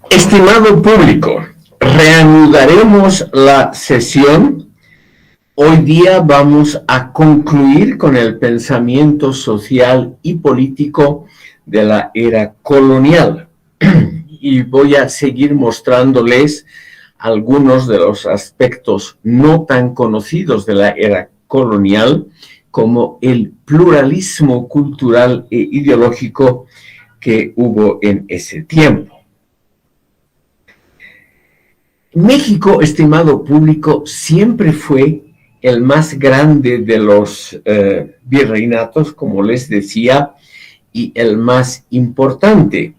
Estimado público, reanudaremos la sesión. Hoy día vamos a concluir con el pensamiento social y político de la era colonial. Y voy a seguir mostrándoles algunos de los aspectos no tan conocidos de la era colonial, como el pluralismo cultural e ideológico que hubo en ese tiempo. México, estimado público, siempre fue el más grande de los virreinatos, como les decía, y el más importante.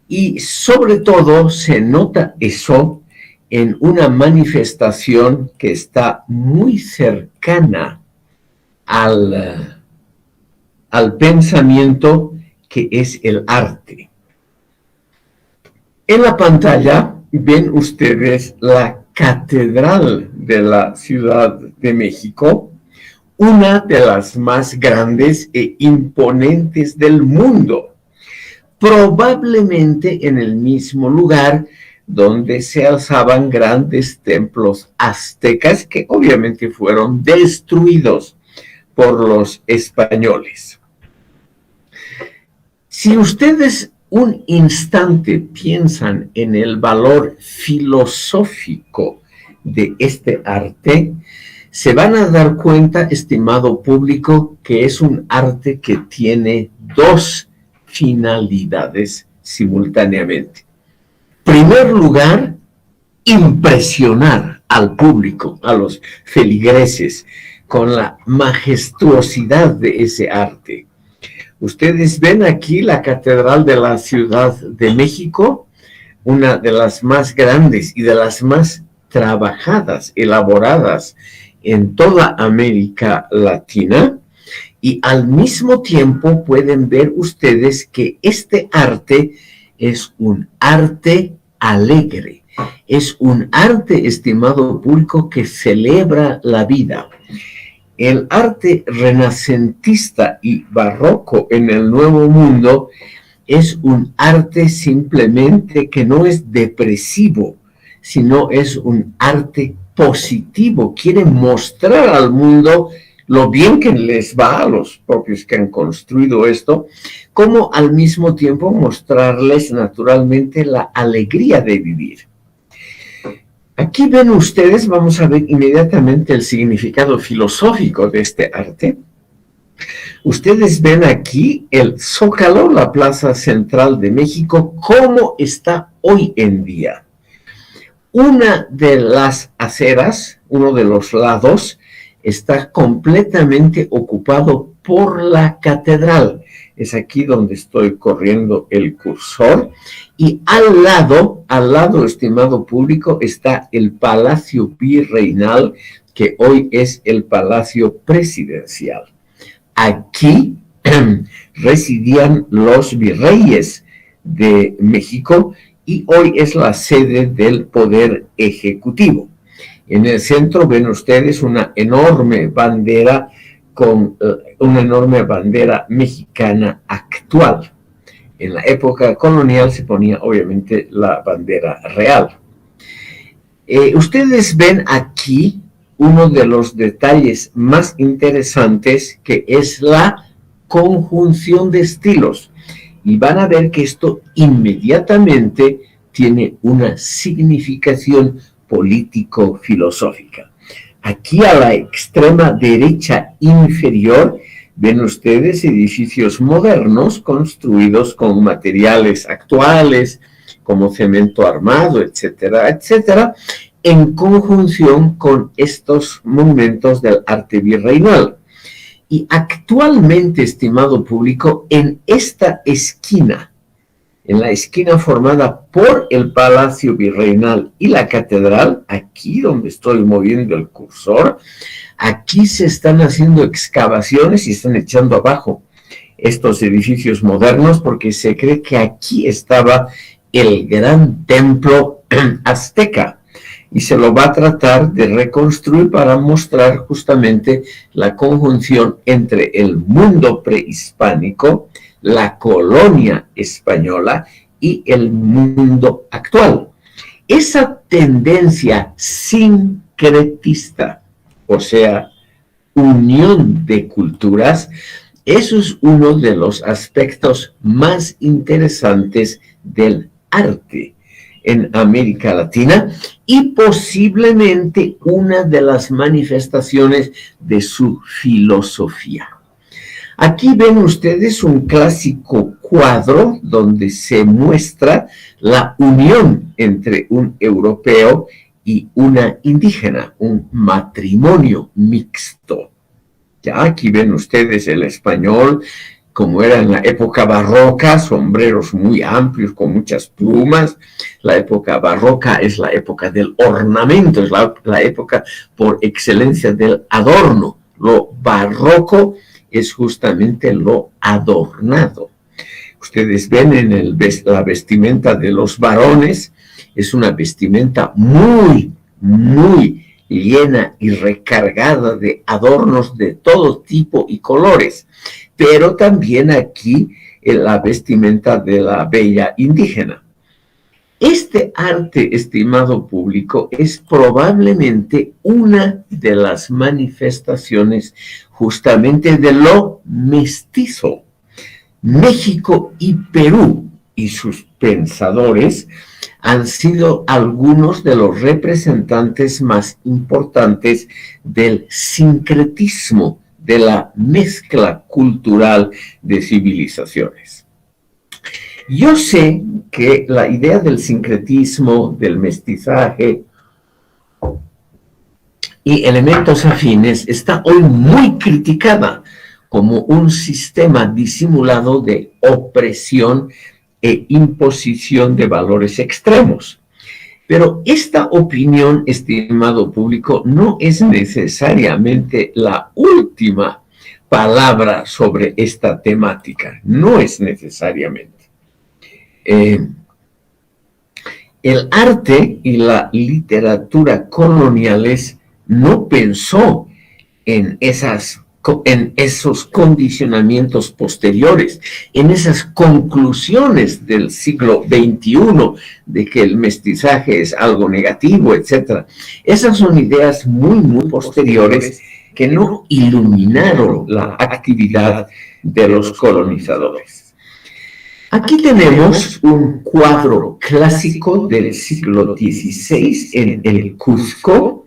Y sobre todo se nota eso en una manifestación que está muy cercana al pensamiento, que es el arte. En la pantalla ven ustedes la Catedral de la Ciudad de México, una de las más grandes e imponentes del mundo, probablemente en el mismo lugar donde se alzaban grandes templos aztecas que obviamente fueron destruidos por los españoles. Si ustedes un instante piensan en el valor filosófico de este arte, se van a dar cuenta, estimado público, que es un arte que tiene dos finalidades simultáneamente. En primer lugar, impresionar al público, a los feligreses, con la majestuosidad de ese arte. Ustedes ven aquí la Catedral de la Ciudad de México, una de las más grandes y de las más trabajadas, elaboradas en toda América Latina, y al mismo tiempo pueden ver ustedes que este arte es un arte alegre, es un arte, estimado público, que celebra la vida. El arte renacentista y barroco en el Nuevo Mundo es un arte simplemente que no es depresivo, sino es un arte positivo. Quiere mostrar al mundo lo bien que les va a los propios que han construido esto, como al mismo tiempo mostrarles naturalmente la alegría de vivir. Aquí ven ustedes, vamos a ver inmediatamente el significado filosófico de este arte. Ustedes ven aquí el Zócalo, la plaza central de México, cómo está hoy en día. Una de las aceras, uno de los lados, está completamente ocupado por la catedral. Es aquí donde estoy corriendo el cursor. Y al lado, estimado público, está el Palacio Virreinal, que hoy es el Palacio Presidencial. Aquí residían los virreyes de México y hoy es la sede del Poder Ejecutivo. En el centro ven ustedes una enorme bandera con una enorme bandera mexicana actual. En la época colonial se ponía obviamente la bandera real. Ustedes ven aquí uno de los detalles más interesantes, que es la conjunción de estilos. Y van a ver que esto inmediatamente tiene una significación político-filosófica. Aquí a la extrema derecha inferior ven ustedes edificios modernos construidos con materiales actuales, como cemento armado, etcétera, etcétera, en conjunción con estos monumentos del arte virreinal. Y actualmente, estimado público, en esta esquina, en la esquina formada por el Palacio Virreinal y la Catedral, aquí donde estoy moviendo el cursor, aquí se están haciendo excavaciones y están echando abajo estos edificios modernos, porque se cree que aquí estaba el gran templo azteca, y se lo va a tratar de reconstruir para mostrar justamente la conjunción entre el mundo prehispánico, la colonia española y el mundo actual. Esa tendencia sincretista, o sea, unión de culturas, eso es uno de los aspectos más interesantes del arte en América Latina y posiblemente una de las manifestaciones de su filosofía. Aquí ven ustedes un clásico cuadro donde se muestra la unión entre un europeo y una indígena, un matrimonio mixto. Ya aquí ven ustedes el español, como era en la época barroca, sombreros muy amplios con muchas plumas. La época barroca es la época del ornamento, es la época por excelencia del adorno. Lo barroco es justamente lo adornado. Ustedes ven en la vestimenta de los varones, es una vestimenta muy, muy llena y recargada de adornos de todo tipo y colores, pero también aquí en la vestimenta de la bella indígena. Este arte, estimado público, es probablemente una de las manifestaciones justamente de lo mestizo. México y Perú y sus pensadores han sido algunos de los representantes más importantes del sincretismo, de la mezcla cultural de civilizaciones. Yo sé que la idea del sincretismo, del mestizaje y elementos afines está hoy muy criticada como un sistema disimulado de opresión e imposición de valores extremos. Pero esta opinión, estimado público, no es necesariamente la última palabra sobre esta temática. No es necesariamente. El arte y la literatura coloniales no pensó en esos condicionamientos posteriores, en esas conclusiones del siglo XXI de que el mestizaje es algo negativo, etc. Esas son ideas muy, muy posteriores que no iluminaron la actividad de los colonizadores. Aquí tenemos un cuadro clásico del siglo XVI en el Cusco.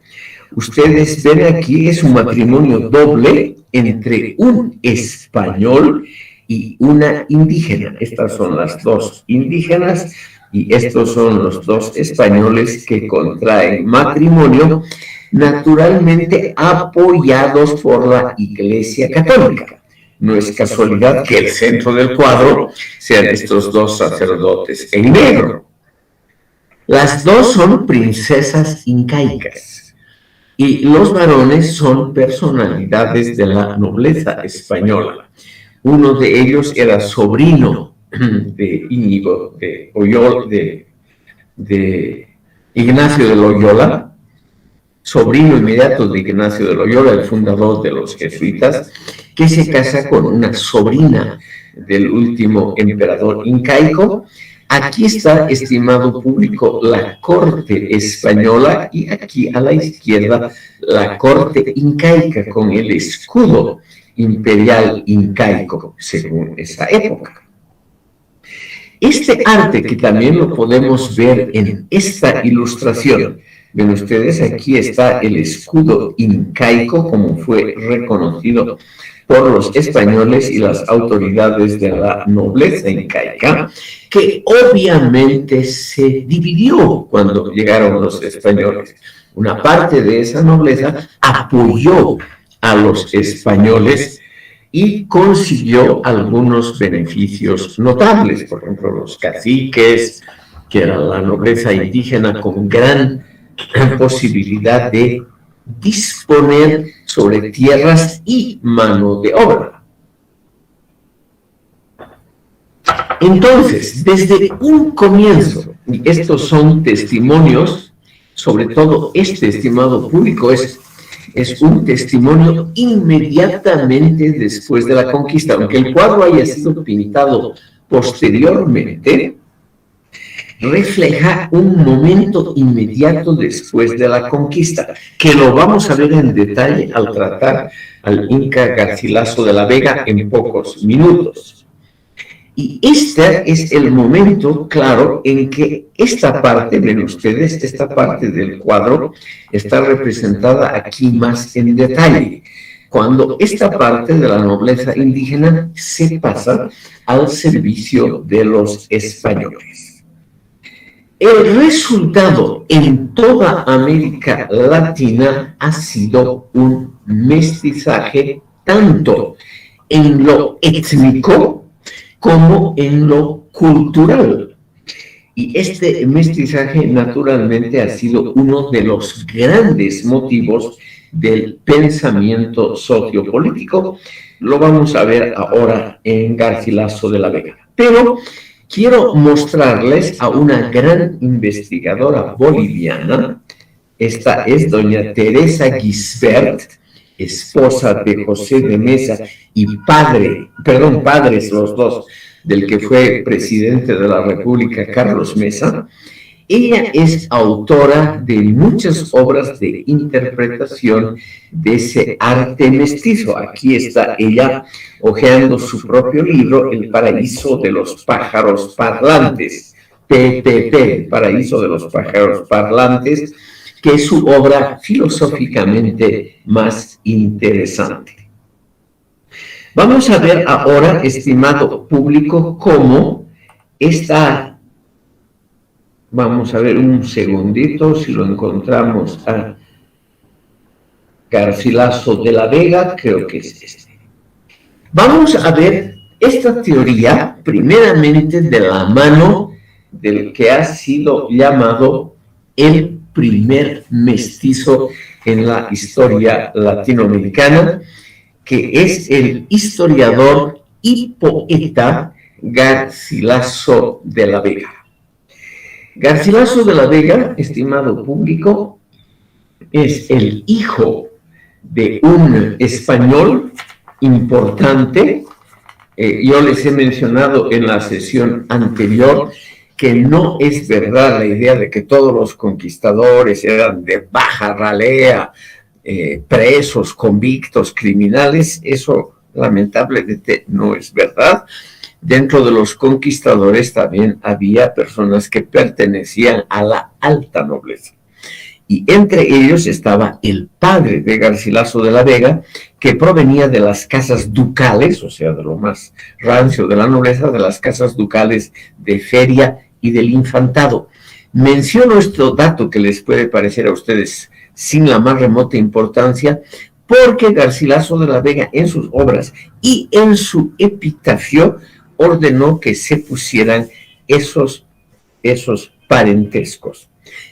Ustedes ven aquí, es un matrimonio doble entre un español y una indígena. Estas son las dos indígenas y estos son los dos españoles que contraen matrimonio, naturalmente apoyados por la Iglesia Católica. No es casualidad que el centro del cuadro sean estos dos sacerdotes en negro. Las dos son princesas incaicas y los varones son personalidades de la nobleza española. Uno de ellos era sobrino de Íñigo de Loyola, de Ignacio de Loyola, sobrino inmediato de Ignacio de Loyola, el fundador de los jesuitas, que se casa con una sobrina del último emperador incaico. Aquí está, estimado público, la corte española y aquí a la izquierda la corte incaica con el escudo imperial incaico según esa época. Este arte, que también lo podemos ver en esta ilustración, ven ustedes, aquí está el escudo incaico como fue reconocido por los españoles y las autoridades de la nobleza incaica, que obviamente se dividió cuando llegaron los españoles. Una parte de esa nobleza apoyó a los españoles y consiguió algunos beneficios notables, por ejemplo, los caciques, que era la nobleza indígena con gran posibilidad de disponer sobre tierras y mano de obra. Entonces, desde un comienzo, y estos son testimonios, sobre todo este, estimado público, es es un testimonio inmediatamente después de la conquista. Aunque el cuadro haya sido pintado posteriormente, refleja un momento inmediato después de la conquista, que lo vamos a ver en detalle al tratar al Inca Garcilaso de la Vega en pocos minutos. Y este es el momento, claro, en que esta parte, ven ustedes, esta parte del cuadro está representada aquí más en detalle, cuando esta parte de la nobleza indígena se pasa al servicio de los españoles. El resultado en toda América Latina ha sido un mestizaje tanto en lo étnico como en lo cultural. Y este mestizaje naturalmente ha sido uno de los grandes motivos del pensamiento sociopolítico. Lo vamos a ver ahora en Garcilaso de la Vega. Pero quiero mostrarles a una gran investigadora boliviana. Esta es doña Teresa Gisbert, esposa de José de Mesa y padres los dos, del que fue presidente de la República, Carlos Mesa. Ella es autora de muchas obras de interpretación de ese arte mestizo. Aquí está ella hojeando su propio libro, El Paraíso de los Pájaros Parlantes, PPP, El Paraíso de los Pájaros Parlantes, que es su obra filosóficamente más interesante. Vamos a ver ahora, estimado público, cómo esta... Vamos a ver un segundito si lo encontramos a Garcilaso de la Vega, creo que es este. Vamos a ver esta teoría primeramente de la mano del que ha sido llamado el primer mestizo en la historia latinoamericana, que es el historiador y poeta Garcilaso de la Vega. Garcilaso de la Vega, estimado público, es el hijo de un español importante. Yo les he mencionado en la sesión anterior que no es verdad la idea de que todos los conquistadores eran de baja ralea, presos, convictos, criminales. Eso lamentablemente no es verdad. Dentro de los conquistadores también había personas que pertenecían a la alta nobleza. Y entre ellos estaba el padre de Garcilaso de la Vega, que provenía de las casas ducales, o sea, de lo más rancio de la nobleza, de las casas ducales de Feria y del Infantado. Menciono este dato que les puede parecer a ustedes sin la más remota importancia, porque Garcilaso de la Vega en sus obras y en su epitafio ordenó que se pusieran esos parentescos.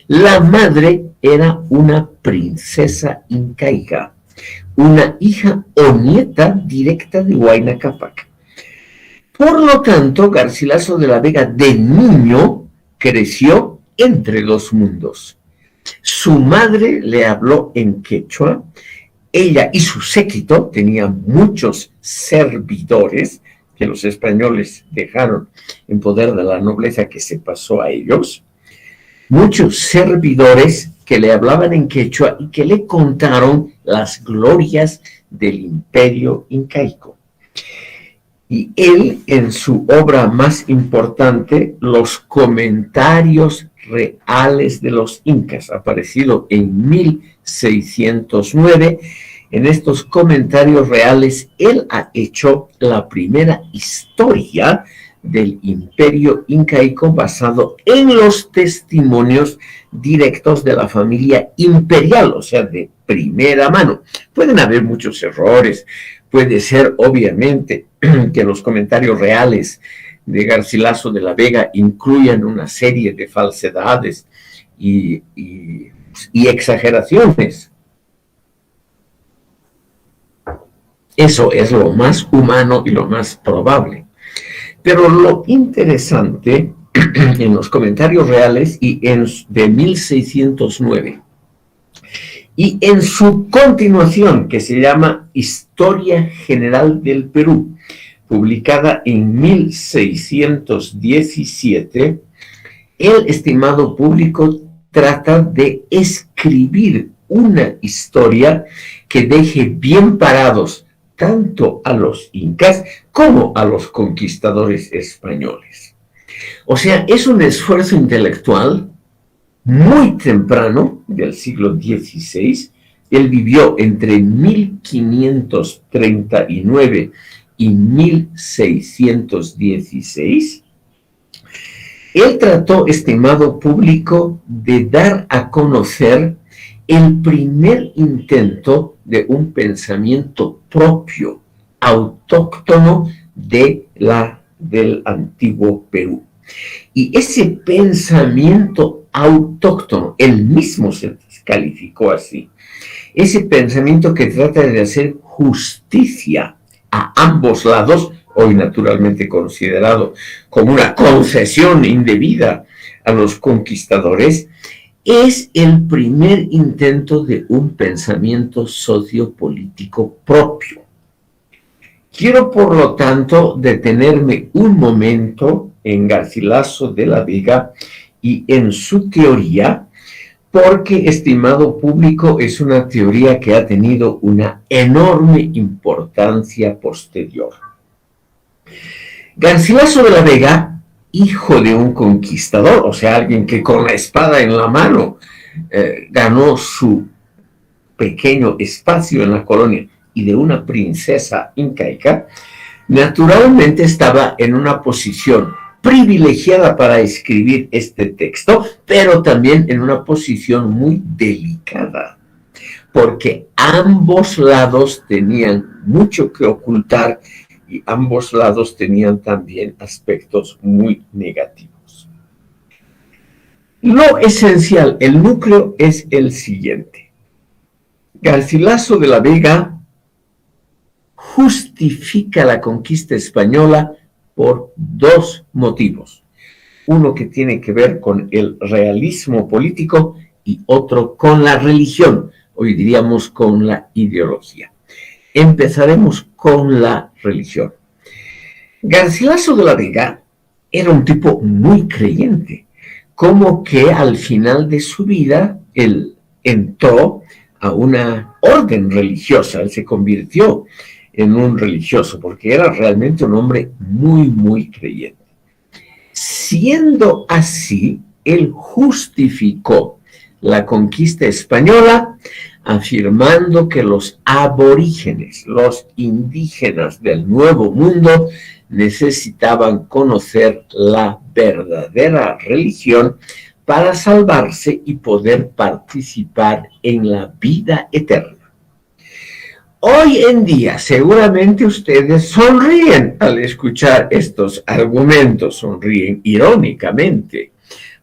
La madre era una princesa incaica, una hija o nieta directa de Huayna Cápac. Por lo tanto, Garcilaso de la Vega de niño creció entre dos mundos. Su madre le habló en quechua, ella y su séquito tenían muchos servidores que los españoles dejaron en poder de la nobleza que se pasó a ellos, muchos servidores que le hablaban en quechua y que le contaron las glorias del imperio incaico. Y él, en su obra más importante, Los Comentarios Reales de los Incas, aparecido en 1609, en estos comentarios reales, él ha hecho la primera historia del imperio incaico basado en los testimonios directos de la familia imperial, o sea, de primera mano. Pueden haber muchos errores, puede ser obviamente que los comentarios reales de Garcilaso de la Vega incluyan una serie de falsedades y exageraciones. Eso es lo más humano y lo más probable. Pero lo interesante en los comentarios reales de 1609 Y en su continuación, que se llama Historia General del Perú, publicada en 1617, el estimado público trata de escribir una historia que deje bien parados tanto a los incas como a los conquistadores españoles. O sea, es un esfuerzo intelectual muy temprano del siglo XVI. Él vivió entre 1539 y 1616. Él trató, estimado público, de dar a conocer el primer intento de un pensamiento propio, autóctono del antiguo Perú. Y ese pensamiento autóctono, él mismo se calificó así, ese pensamiento que trata de hacer justicia a ambos lados, hoy naturalmente considerado como una concesión indebida a los conquistadores, es el primer intento de un pensamiento sociopolítico propio. Quiero, por lo tanto, detenerme un momento en Garcilaso de la Vega y en su teoría, porque, estimado público, es una teoría que ha tenido una enorme importancia posterior. Garcilaso de la Vega, hijo de un conquistador, o sea, alguien que con la espada en la mano ganó su pequeño espacio en la colonia, y de una princesa incaica, naturalmente estaba en una posición privilegiada para escribir este texto, pero también en una posición muy delicada, porque ambos lados tenían mucho que ocultar y ambos lados tenían también aspectos muy negativos. Lo esencial, el núcleo es el siguiente. Garcilaso de la Vega justifica la conquista española por dos motivos. Uno que tiene que ver con el realismo político y otro con la religión, hoy diríamos con la ideología. Empezaremos con la religión. Garcilaso de la Vega era un tipo muy creyente, como que al final de su vida él entró a una orden religiosa, él se convirtió en un religioso, porque era realmente un hombre muy, muy creyente. Siendo así, él justificó la conquista española afirmando que los aborígenes, los indígenas del Nuevo Mundo, necesitaban conocer la verdadera religión para salvarse y poder participar en la vida eterna. Hoy en día, seguramente ustedes sonríen al escuchar estos argumentos, sonríen irónicamente,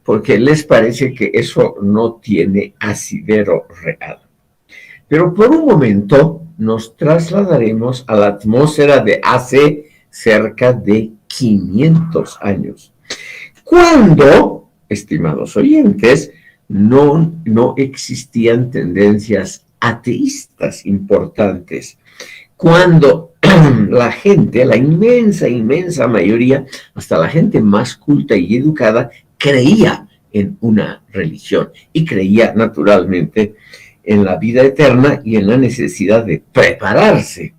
porque les parece que eso no tiene asidero real. Pero por un momento nos trasladaremos a la atmósfera de hace cerca de 500 años, cuando, estimados oyentes, no existían tendencias ateístas importantes, cuando la gente, la inmensa mayoría, hasta la gente más culta y educada, creía en una religión y creía naturalmente en la vida eterna y en la necesidad de prepararse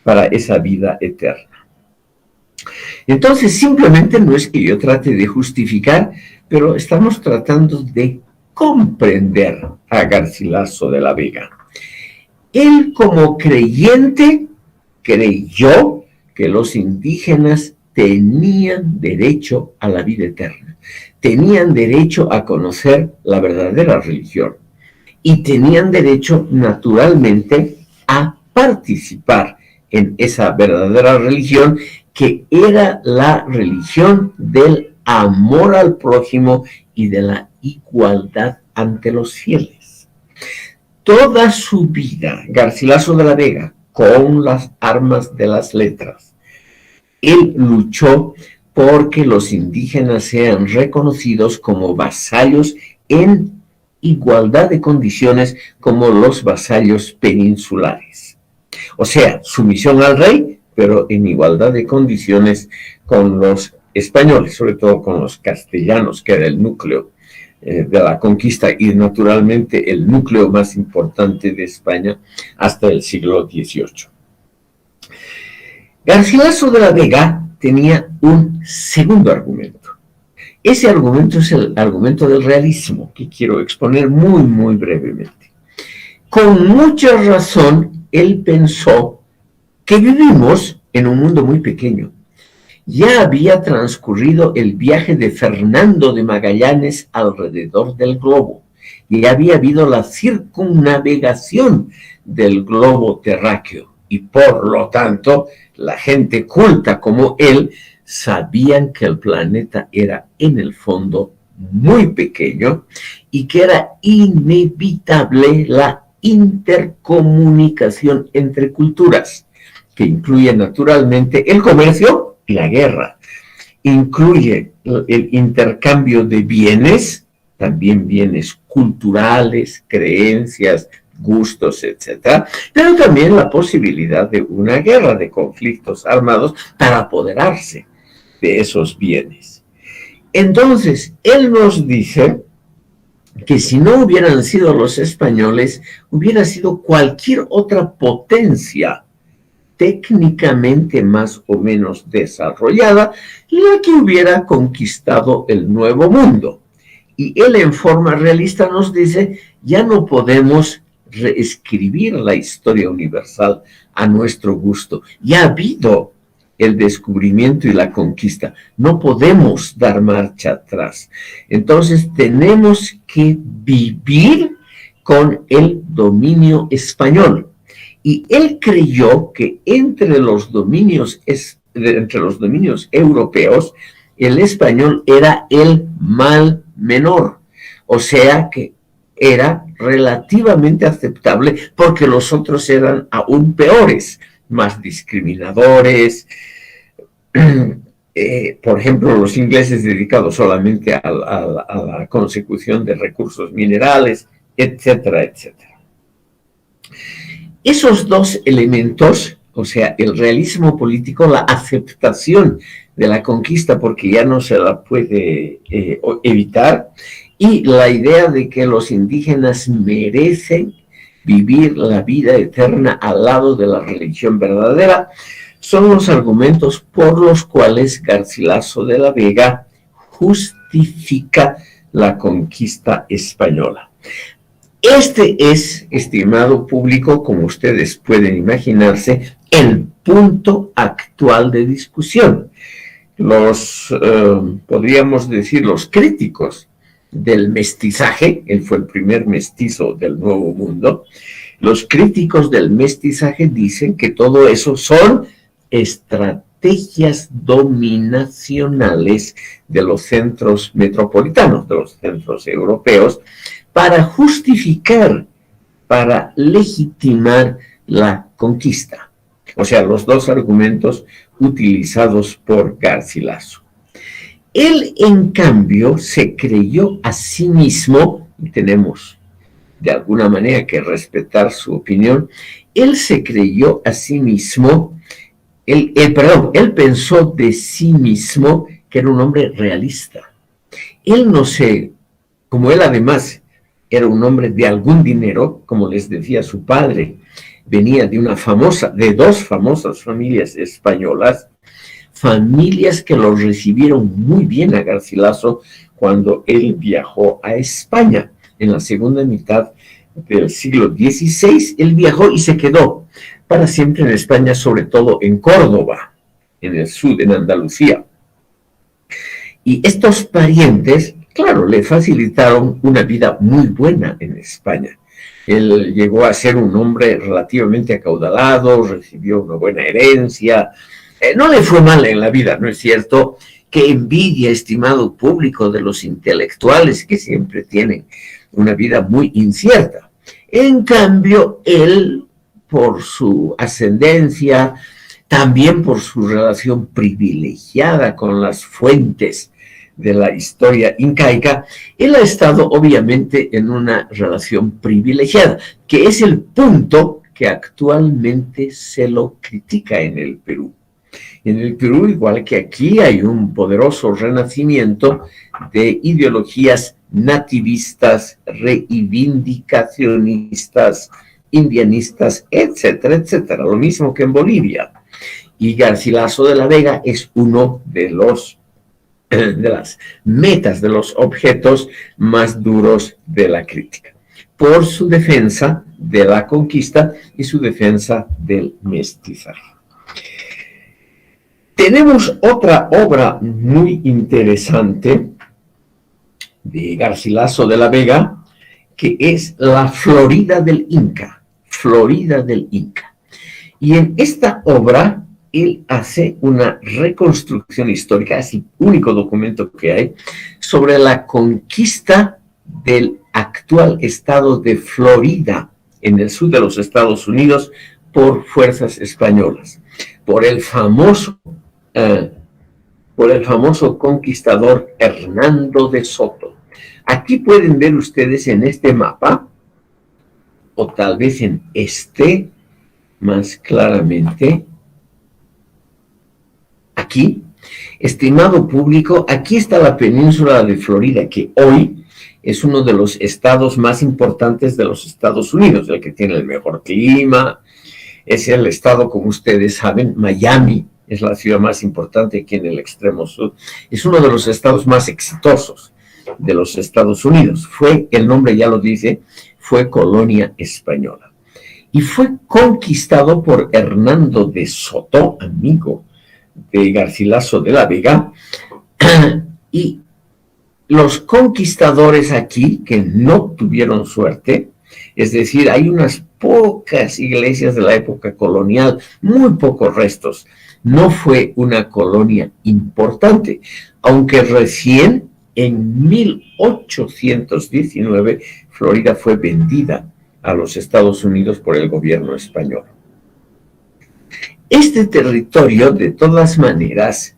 para esa vida eterna. Entonces, simplemente no es que yo trate de justificar, pero estamos tratando de comprender a Garcilaso de la Vega. Él, como creyente, creyó que los indígenas tenían derecho a la vida eterna, tenían derecho a conocer la verdadera religión y tenían derecho, naturalmente, a participar en esa verdadera religión, que era la religión del amor al prójimo y de la igualdad ante los fieles. Toda su vida, Garcilaso de la Vega, con las armas de las letras, él luchó porque los indígenas sean reconocidos como vasallos en igualdad de condiciones como los vasallos peninsulares. O sea, sumisión al rey, pero en igualdad de condiciones con los españoles, sobre todo con los castellanos, que era el núcleo de la conquista y naturalmente el núcleo más importante de España hasta el siglo XVIII. Garcilaso de la Vega tenía un segundo argumento. Ese argumento es el argumento del realismo, que quiero exponer muy brevemente. Con mucha razón, él pensó que vivimos en un mundo muy pequeño. Ya había transcurrido el viaje de Fernando de Magallanes alrededor del globo, y había habido la circunnavegación del globo terráqueo, y por lo tanto, la gente culta como él sabían que el planeta era en el fondo muy pequeño y que era inevitable la intercomunicación entre culturas, que incluye naturalmente el comercio y la guerra. Incluye el intercambio de bienes, también bienes culturales, creencias, gustos, etcétera, pero también la posibilidad de una guerra, de conflictos armados para apoderarse de esos bienes. Entonces, él nos dice que si no hubieran sido los españoles, hubiera sido cualquier otra potencia técnicamente más o menos desarrollada, la que hubiera conquistado el Nuevo Mundo. Y él en forma realista nos dice, ya no podemos reescribir la historia universal a nuestro gusto. Ya ha habido el descubrimiento y la conquista. No podemos dar marcha atrás. Entonces tenemos que vivir con el dominio español. Y él creyó que entre los dominios europeos, el español era el mal menor. O sea que era relativamente aceptable porque los otros eran aún peores, más discriminadores. Por ejemplo, los ingleses dedicados solamente a la consecución de recursos minerales, etcétera, etcétera. Esos dos elementos, o sea, el realismo político, la aceptación de la conquista porque ya no se la puede evitar, y la idea de que los indígenas merecen vivir la vida eterna al lado de la religión verdadera, son los argumentos por los cuales Garcilaso de la Vega justifica la conquista española. Este es, estimado público, como ustedes pueden imaginarse, el punto actual de discusión. Podríamos decir, los críticos del mestizaje, él fue el primer mestizo del Nuevo Mundo, los críticos del mestizaje dicen que todo eso son estrategias dominacionales de los centros metropolitanos, de los centros europeos, para justificar, para legitimar la conquista. O sea, los dos argumentos utilizados por Garcilaso. Él, en cambio, se creyó a sí mismo, y tenemos de alguna manera que respetar su opinión, él se creyó a sí mismo, él pensó de sí mismo que era un hombre realista. Él no sé, como él además era un hombre de algún dinero, como les decía su padre, venía de dos famosas familias españolas, familias que lo recibieron muy bien a Garcilaso cuando él viajó a España. En la segunda mitad del siglo XVI, él viajó y se quedó para siempre en España, sobre todo en Córdoba, en el sur, en Andalucía. Y estos parientes, claro, le facilitaron una vida muy buena en España. Él llegó a ser un hombre relativamente acaudalado, recibió una buena herencia. No le fue mal en la vida, ¿no es cierto? Qué envidia, estimado público, de los intelectuales que siempre tienen una vida muy incierta. En cambio, él, por su ascendencia, también por su relación privilegiada con las fuentes de la historia incaica, él ha estado obviamente en una relación privilegiada, que es el punto que actualmente se lo critica en el Perú. En el Perú, igual que aquí, hay un poderoso renacimiento de ideologías nativistas, reivindicacionistas, indianistas, etcétera, etcétera. Lo mismo que en Bolivia. Y Garcilaso de la Vega es uno de las metas, de los objetos más duros de la crítica, por su defensa de la conquista y su defensa del mestizaje. Tenemos otra obra muy interesante de Garcilaso de la Vega, que es La Florida del Inca. Florida del Inca. Y en esta obra él hace una reconstrucción histórica, es el único documento que hay, sobre la conquista del actual estado de Florida, en el sur de los Estados Unidos, por fuerzas españolas, por el famoso conquistador Hernando de Soto. Aquí pueden ver ustedes en este mapa, o tal vez en este más claramente, aquí, estimado público, aquí está la península de Florida, que hoy es uno de los estados más importantes de los Estados Unidos, el que tiene el mejor clima, es el estado, como ustedes saben, Miami es la ciudad más importante aquí en el extremo sur, es uno de los estados más exitosos de los Estados Unidos. El nombre ya lo dice, fue colonia española. Y fue conquistado por Hernando de Soto, amigo de Garcilaso de la Vega, y los conquistadores aquí, que no tuvieron suerte, es decir, hay unas pocas iglesias de la época colonial, muy pocos restos, no fue una colonia importante, aunque recién en 1819 Florida fue vendida a los Estados Unidos por el gobierno español. Este territorio, de todas maneras,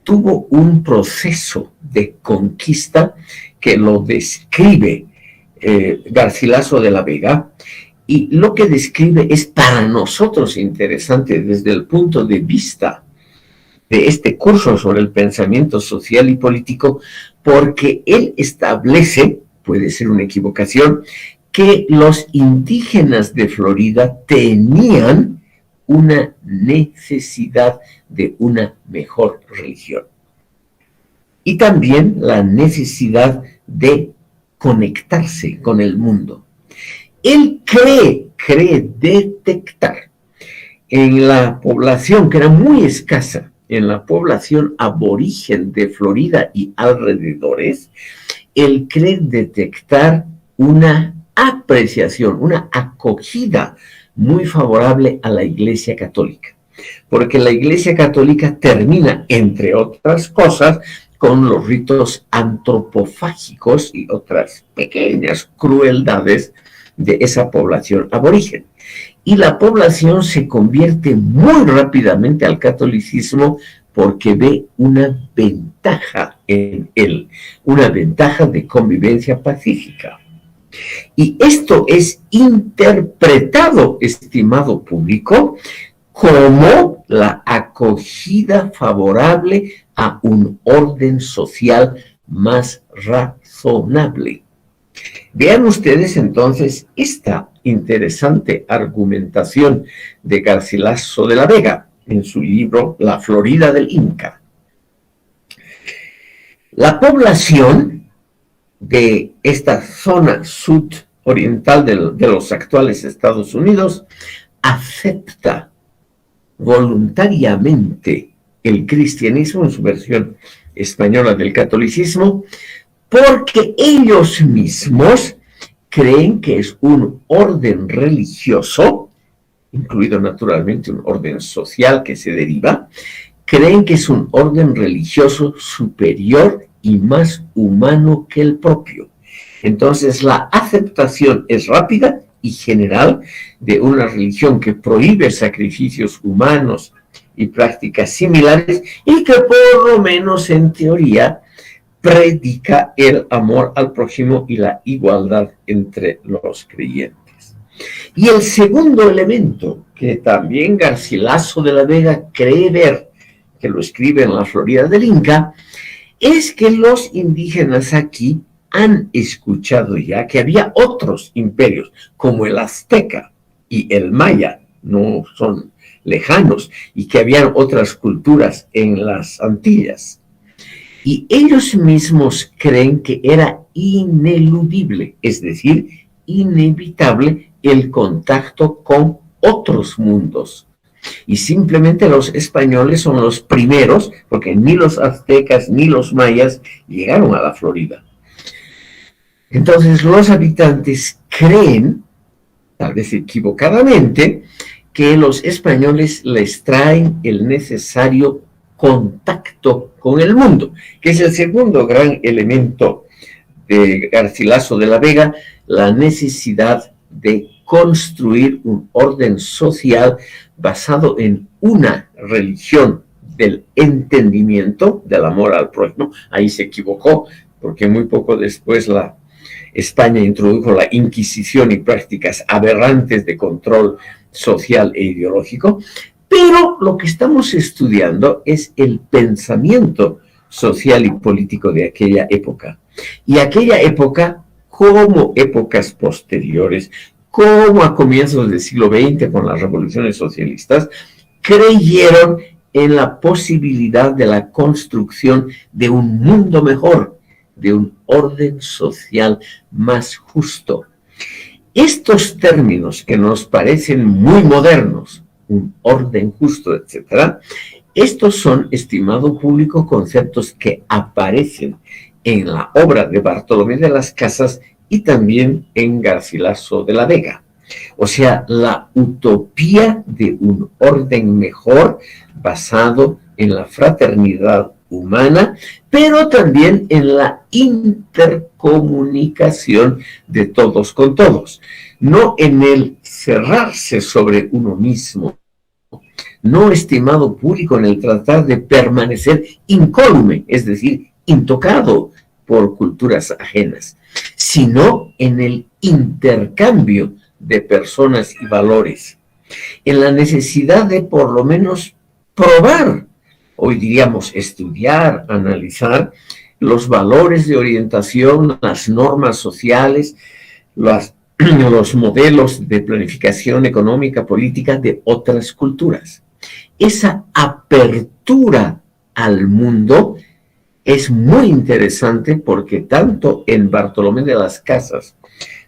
tuvo un proceso de conquista que lo describe Garcilaso de la Vega, y lo que describe es para nosotros interesante desde el punto de vista de este curso sobre el pensamiento social y político, porque él establece, puede ser una equivocación, que los indígenas de Florida tenían una necesidad de una mejor religión. Y también la necesidad de conectarse con el mundo. Él cree detectar en la población, que era muy escasa, en la población aborigen de Florida y alrededores, él cree detectar una apreciación, una acogida muy favorable a la Iglesia Católica, porque la Iglesia Católica termina, entre otras cosas, con los ritos antropofágicos y otras pequeñas crueldades de esa población aborigen. Y la población se convierte muy rápidamente al catolicismo porque ve una ventaja en él, una ventaja de convivencia pacífica. Y esto es interpretado, estimado público, como la acogida favorable a un orden social más razonable. Vean ustedes entonces esta interesante argumentación de Garcilaso de la Vega en su libro La Florida del Inca. La población de esta zona sudoriental de los actuales Estados Unidos acepta voluntariamente el cristianismo en su versión española del catolicismo, porque ellos mismos creen que es un orden religioso, incluido naturalmente un orden social que se deriva, creen que es un orden religioso superior y más humano que el propio. Entonces la aceptación es rápida y general de una religión que prohíbe sacrificios humanos y prácticas similares, y que por lo menos en teoría predica el amor al prójimo y la igualdad entre los creyentes. Y el segundo elemento que también Garcilaso de la Vega cree ver, que lo escribe en la Florida del Inca, es que los indígenas aquí han escuchado ya que había otros imperios, como el azteca y el maya, no son lejanos, y que habían otras culturas en las Antillas. Y ellos mismos creen que era ineludible, es decir, inevitable el contacto con otros mundos. Y simplemente los españoles son los primeros, porque ni los aztecas ni los mayas llegaron a la Florida. Entonces los habitantes creen, tal vez equivocadamente, que los españoles les traen el necesario contacto con el mundo, que es el segundo gran elemento de Garcilaso de la Vega, la necesidad de construir un orden social basado en una religión del entendimiento, del amor al prójimo. Ahí se equivocó, porque muy poco después España introdujo la Inquisición y prácticas aberrantes de control social e ideológico, pero lo que estamos estudiando es el pensamiento social y político de aquella época. Y aquella época, como épocas posteriores, como a comienzos del siglo XX con las revoluciones socialistas, creyeron en la posibilidad de la construcción de un mundo mejor, de un orden social más justo. Estos términos que nos parecen muy modernos, un orden justo, etc., estos son, estimado público, conceptos que aparecen en la obra de Bartolomé de las Casas y también en Garcilaso de la Vega. O sea, la utopía de un orden mejor basado en la fraternidad humana, pero también en la intercomunicación de todos con todos, no en el cerrarse sobre uno mismo, no, estimado público, en el tratar de permanecer incólume, es decir, intocado por culturas ajenas, sino en el intercambio de personas y valores, en la necesidad de por lo menos probar, hoy diríamos estudiar, analizar los valores de orientación, las normas sociales, los modelos de planificación económica, política de otras culturas. Esa apertura al mundo es muy interesante porque tanto en Bartolomé de las Casas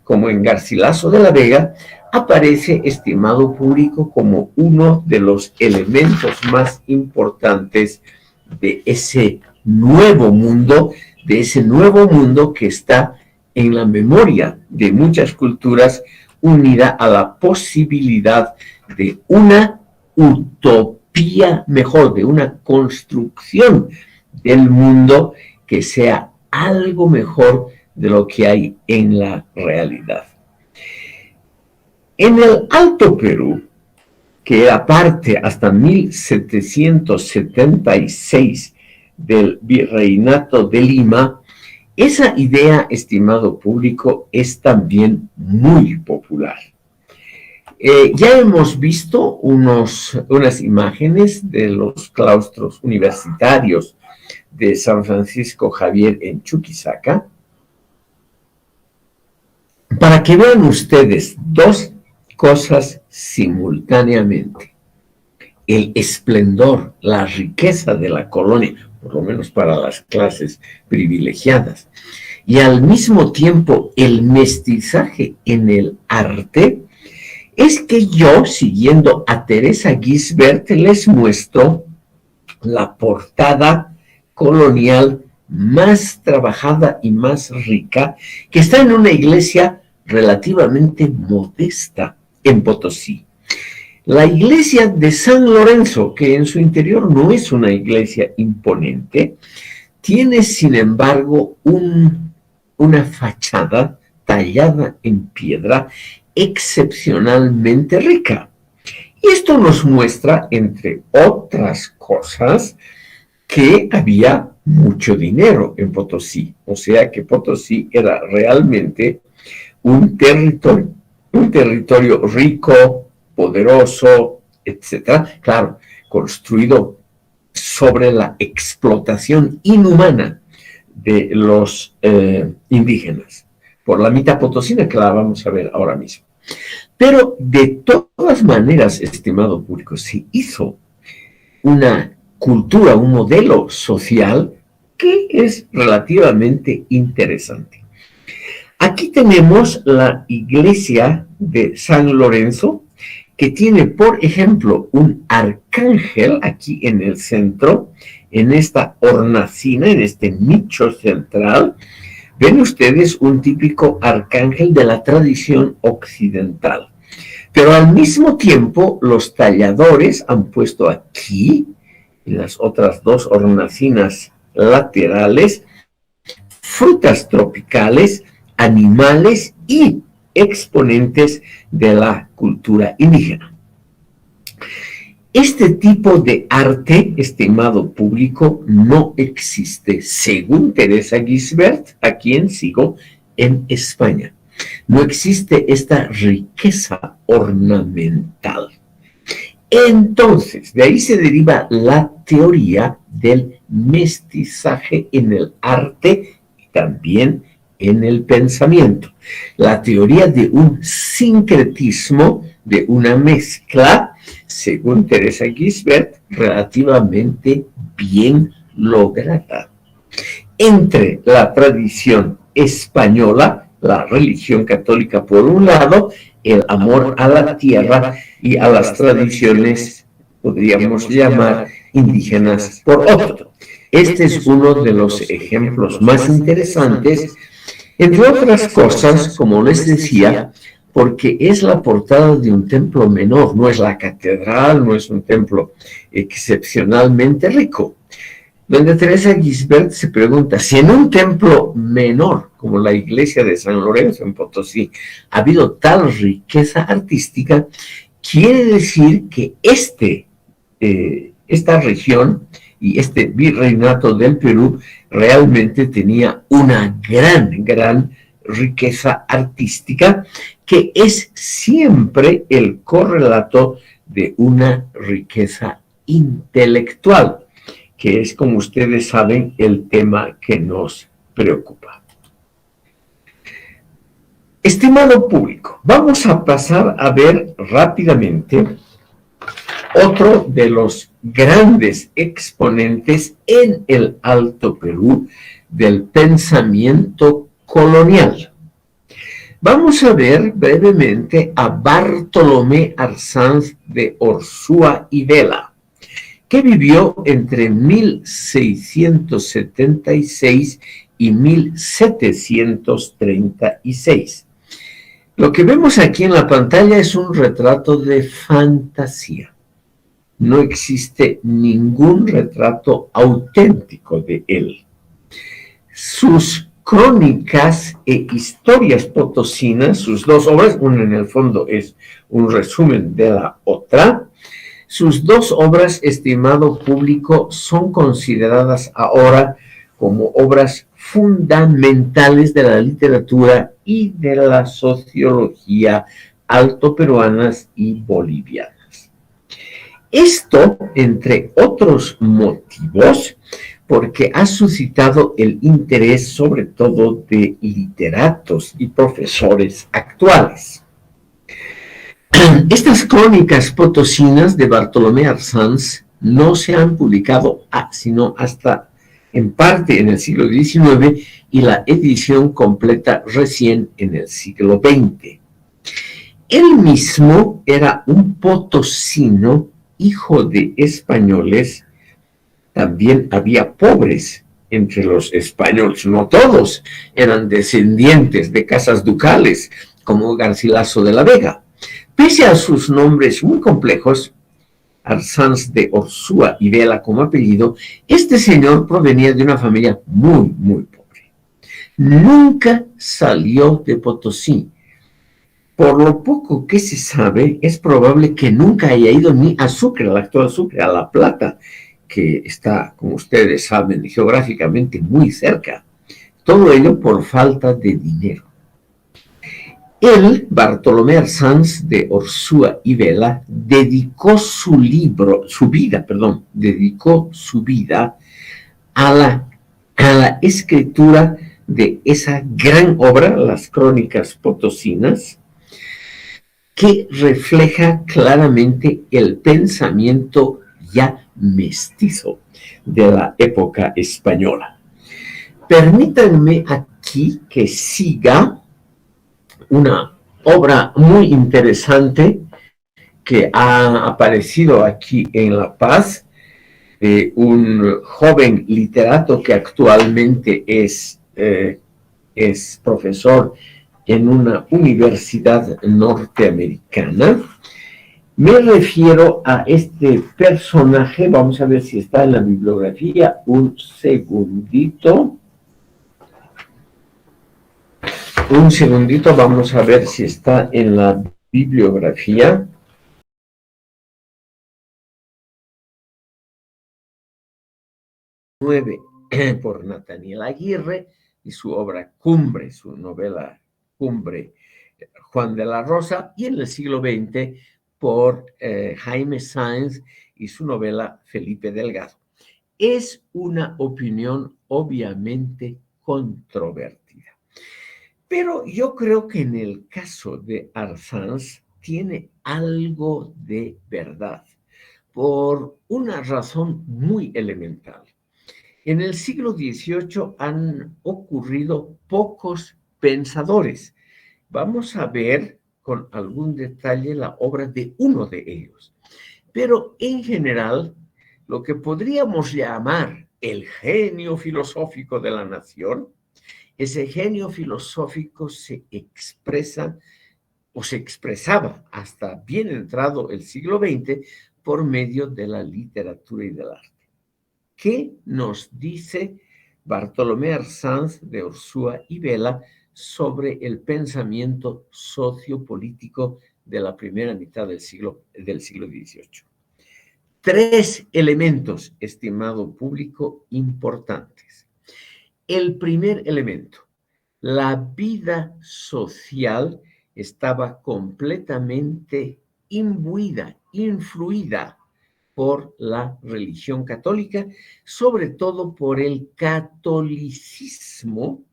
como en Garcilaso de la Vega aparece, estimado público, como uno de los elementos más importantes de ese nuevo mundo, que está en la memoria de muchas culturas, unida a la posibilidad de una utopía mejor, de una construcción del mundo que sea algo mejor de lo que hay en la realidad. En el Alto Perú, que era parte hasta 1776 del Virreinato de Lima, esa idea, estimado público, es también muy popular. Ya hemos visto unas imágenes de los claustros universitarios de San Francisco Javier en Chuquisaca, para que vean ustedes dos cosas simultáneamente: el esplendor, la riqueza de la colonia, por lo menos para las clases privilegiadas, y al mismo tiempo el mestizaje en el arte. Es que yo, siguiendo a Teresa Gisbert, les muestro la portada colonial más trabajada y más rica, que está en una iglesia relativamente modesta en Potosí. La iglesia de San Lorenzo, que en su interior no es una iglesia imponente, tiene sin embargo una fachada tallada en piedra excepcionalmente rica. Y esto nos muestra, entre otras cosas, que había mucho dinero en Potosí. O sea que Potosí era realmente un territorio rico, poderoso, etcétera. Claro, construido sobre la explotación inhumana de los indígenas, por la mitad potosina, que la vamos a ver ahora mismo. Pero de todas maneras, estimado público, se hizo una cultura, un modelo social que es relativamente interesante. Aquí tenemos la iglesia de San Lorenzo, que tiene, por ejemplo, un arcángel aquí en el centro, en esta hornacina, en este nicho central. Ven ustedes un típico arcángel de la tradición occidental. Pero al mismo tiempo, los talladores han puesto aquí, en las otras dos hornacinas laterales, frutas tropicales, animales y exponentes de la cultura indígena. Este tipo de arte, estimado público, no existe, según Teresa Gisbert, a quien sigo, en España. No existe esta riqueza ornamental. Entonces, de ahí se deriva la teoría del mestizaje en el arte y también en el pensamiento. La teoría de un sincretismo, de una mezcla, según Teresa Gisbert, relativamente bien lograda entre la tradición española, la religión católica por un lado, el amor a la tierra y a las tradiciones, podríamos llamar, indígenas por otro. Este es uno de los ejemplos más interesantes, entre otras cosas, como les decía, porque es la portada de un templo menor, no es la catedral, no es un templo excepcionalmente rico. Donde Teresa Gisbert se pregunta, si en un templo menor, como la iglesia de San Lorenzo en Potosí, ha habido tal riqueza artística, quiere decir que esta región y este virreinato del Perú realmente tenía una gran riqueza artística, que es siempre el correlato de una riqueza intelectual, que es, como ustedes saben, el tema que nos preocupa. Estimado público, vamos a pasar a ver rápidamente otro de los grandes exponentes en el Alto Perú del pensamiento colonial. Vamos a ver brevemente a Bartolomé Arzáiz de Urzúa y Vela, que vivió entre 1676 y 1736. Lo que vemos aquí en la pantalla es un retrato de fantasía. No existe ningún retrato auténtico de él. Sus crónicas e historias potosinas, sus dos obras, una en el fondo es un resumen de la otra. Sus dos obras, estimado público, son consideradas ahora como obras fundamentales de la literatura y de la sociología altoperuanas y bolivianas. Esto, entre otros motivos, porque ha suscitado el interés sobre todo de literatos y profesores actuales. Estas crónicas potosinas de Bartolomé Arzáiz no se han publicado sino hasta en parte en el siglo XIX y la edición completa recién en el siglo XX. Él mismo era un potosino, hijo de españoles. También había pobres entre los españoles, no todos eran descendientes de casas ducales, como Garcilaso de la Vega. Pese a sus nombres muy complejos, Arzáiz de Urzúa y Vela como apellido, este señor provenía de una familia muy pobre. Nunca salió de Potosí. Por lo poco que se sabe, es probable que nunca haya ido ni a Sucre, al actual Sucre, a La Plata, que está, como ustedes saben, geográficamente muy cerca. Todo ello por falta de dinero. Él, Bartolomé Arsanz de Orsúa y Vela, dedicó su vida a la escritura de esa gran obra, las Crónicas Potosinas, que refleja claramente el pensamiento ya mestizo de la época española. Permítanme aquí que siga una obra muy interesante que ha aparecido aquí en La Paz, de un joven literato que actualmente es profesor en una universidad norteamericana. Me refiero a este personaje, vamos a ver si está en la bibliografía, un segundito, vamos a ver si está en la bibliografía. Por Nathaniel Aguirre y su obra Cumbre, su novela Cumbre, Juan de la Rosa, y en el siglo XX por Jaime Sáenz y su novela Felipe Delgado. Es una opinión obviamente controvertida, pero yo creo que en el caso de Arsanz tiene algo de verdad, por una razón muy elemental. En el siglo XVIII han ocurrido pocos pensadores. Vamos a ver con algún detalle la obra de uno de ellos. Pero en general, lo que podríamos llamar el genio filosófico de la nación, ese genio filosófico se expresa o se expresaba hasta bien entrado el siglo XX por medio de la literatura y del arte. ¿Qué nos dice Bartolomé Arsanz de Orsúa y Vela sobre el pensamiento sociopolítico de la primera mitad del siglo XVIII? 3 elementos, estimado público, importantes. El primer elemento, la vida social estaba completamente imbuida, influida por la religión católica, sobre todo por el catolicismo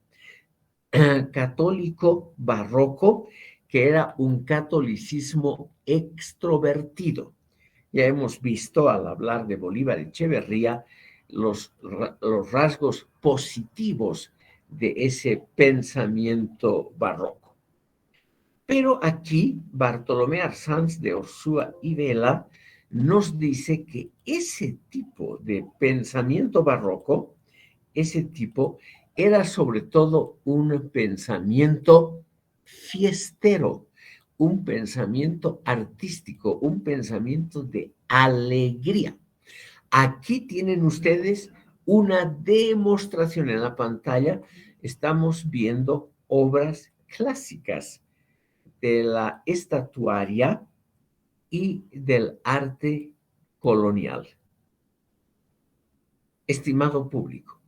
católico barroco, que era un catolicismo extrovertido. Ya hemos visto al hablar de Bolívar Echeverría los rasgos positivos de ese pensamiento barroco. Pero aquí Bartolomé Arsanz de Orsúa y Vela nos dice que ese tipo de pensamiento barroco, ese tipo era sobre todo un pensamiento fiestero, un pensamiento artístico, un pensamiento de alegría. Aquí tienen ustedes una demostración en la pantalla. Estamos viendo obras clásicas de la estatuaria y del arte colonial. Estimado público,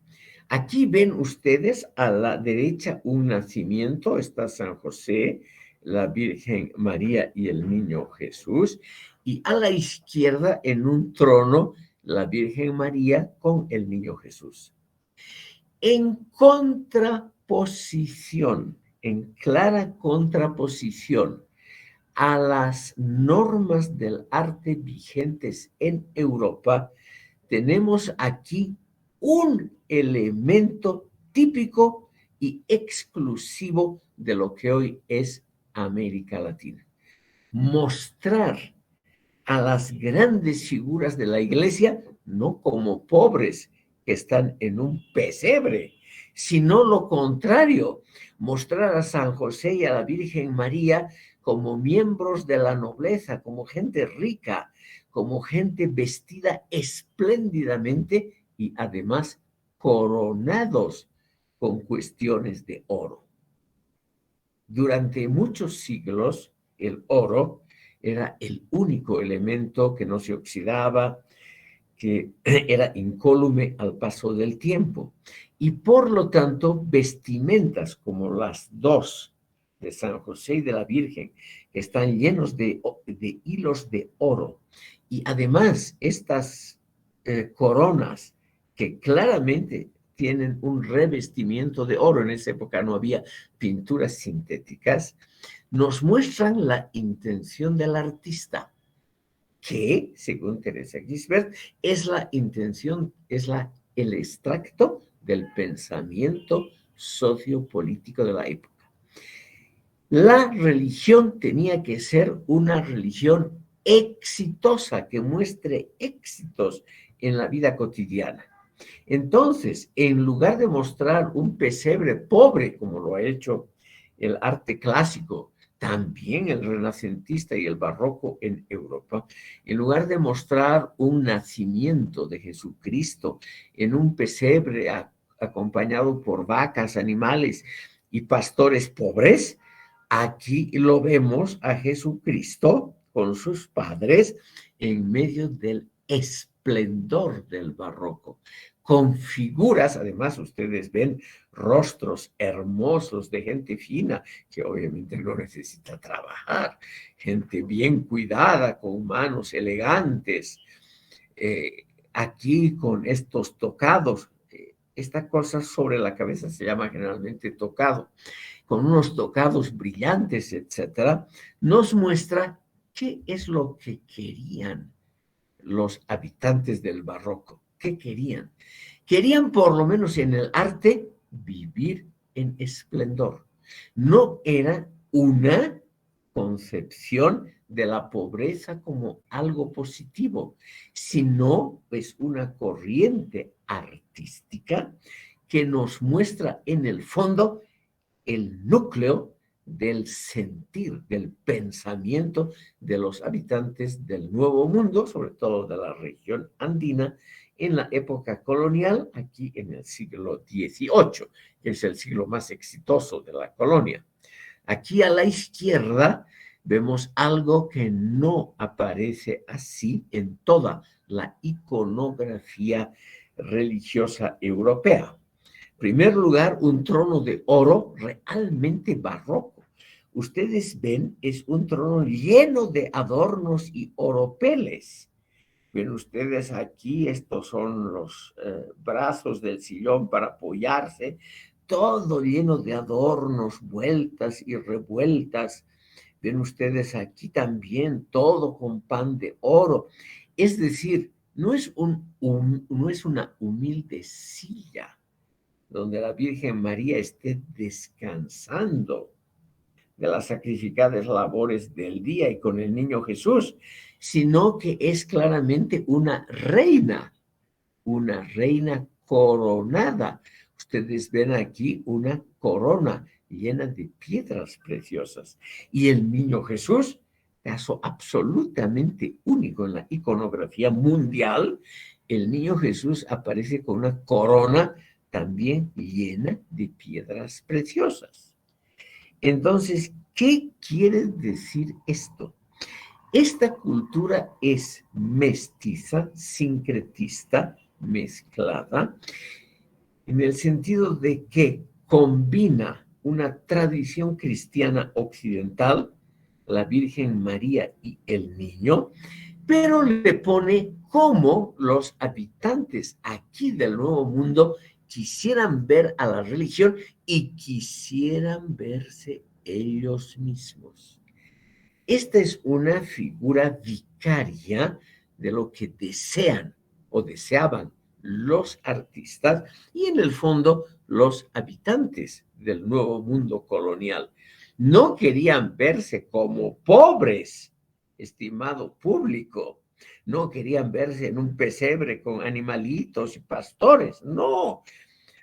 aquí ven ustedes a la derecha un nacimiento, está San José, la Virgen María y el Niño Jesús, y a la izquierda en un trono la Virgen María con el Niño Jesús. En contraposición, en clara contraposición a las normas del arte vigentes en Europa, tenemos aquí un elemento típico y exclusivo de lo que hoy es América Latina. Mostrar a las grandes figuras de la iglesia no como pobres que están en un pesebre, sino lo contrario, mostrar a San José y a la Virgen María como miembros de la nobleza, como gente rica, como gente vestida espléndidamente y además coronados con cuestiones de oro. Durante muchos siglos, el oro era el único elemento que no se oxidaba, que era incólume al paso del tiempo. Y por lo tanto, vestimentas como las dos de San José y de la Virgen, que están llenos de hilos de oro. Y además, estas coronas que claramente tienen un revestimiento de oro, en esa época no había pinturas sintéticas, nos muestran la intención del artista, que, según Teresa Gisbert, es la intención, el extracto del pensamiento sociopolítico de la época. La religión tenía que ser una religión exitosa, que muestre éxitos en la vida cotidiana. Entonces, en lugar de mostrar un pesebre pobre, como lo ha hecho el arte clásico, también el renacentista y el barroco en Europa, en lugar de mostrar un nacimiento de Jesucristo en un pesebre acompañado por vacas, animales y pastores pobres, aquí lo vemos a Jesucristo con sus padres en medio del esplendor del barroco, con figuras. Además ustedes ven rostros hermosos de gente fina, que obviamente no necesita trabajar, gente bien cuidada, con manos elegantes, aquí con estos tocados. Esta cosa sobre la cabeza se llama generalmente tocado, con unos tocados brillantes, etcétera, nos muestra qué es lo que querían los habitantes del barroco. ¿Qué querían? Querían, por lo menos en el arte, vivir en esplendor. No era una concepción de la pobreza como algo positivo, sino es una corriente artística que nos muestra en el fondo el núcleo del sentir, del pensamiento de los habitantes del Nuevo Mundo, sobre todo de la región andina, en la época colonial, aquí en el siglo XVIII, que es el siglo más exitoso de la colonia. Aquí a la izquierda vemos algo que no aparece así en toda la iconografía religiosa europea. En primer lugar, un trono de oro realmente barroco. Ustedes ven, es un trono lleno de adornos y oropeles. Ven ustedes aquí, estos son los brazos del sillón para apoyarse, todo lleno de adornos, vueltas y revueltas. Ven ustedes aquí también todo con pan de oro. Es decir, no es una humilde silla donde la Virgen María esté descansando de las sacrificadas labores del día y con el niño Jesús, sino que es claramente una reina coronada. Ustedes ven aquí una corona llena de piedras preciosas. Y el niño Jesús, caso absolutamente único en la iconografía mundial, el niño Jesús aparece con una corona también llena de piedras preciosas. Entonces, ¿qué quiere decir esto? Esta cultura es mestiza, sincretista, mezclada, en el sentido de que combina una tradición cristiana occidental, la Virgen María y el niño, pero le pone cómo los habitantes aquí del Nuevo Mundo quisieran ver a la religión y quisieran verse ellos mismos. Esta es una figura vicaria de lo que desean o deseaban los artistas y en el fondo los habitantes del nuevo mundo colonial. No querían verse como pobres, estimado público. No querían verse en un pesebre con animalitos y pastores. No,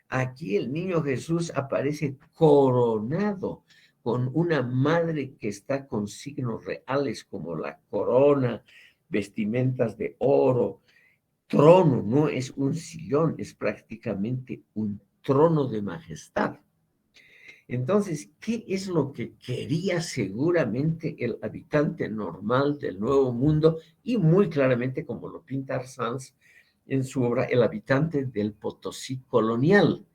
aquí el niño Jesús aparece coronado con una madre que está con signos reales como la corona, vestimentas de oro, trono, no es un sillón, es prácticamente un trono de majestad. Entonces, ¿qué es lo que quería seguramente el habitante normal del Nuevo Mundo? Y muy claramente, como lo pinta Sanz, en su obra El habitante del Potosí colonial.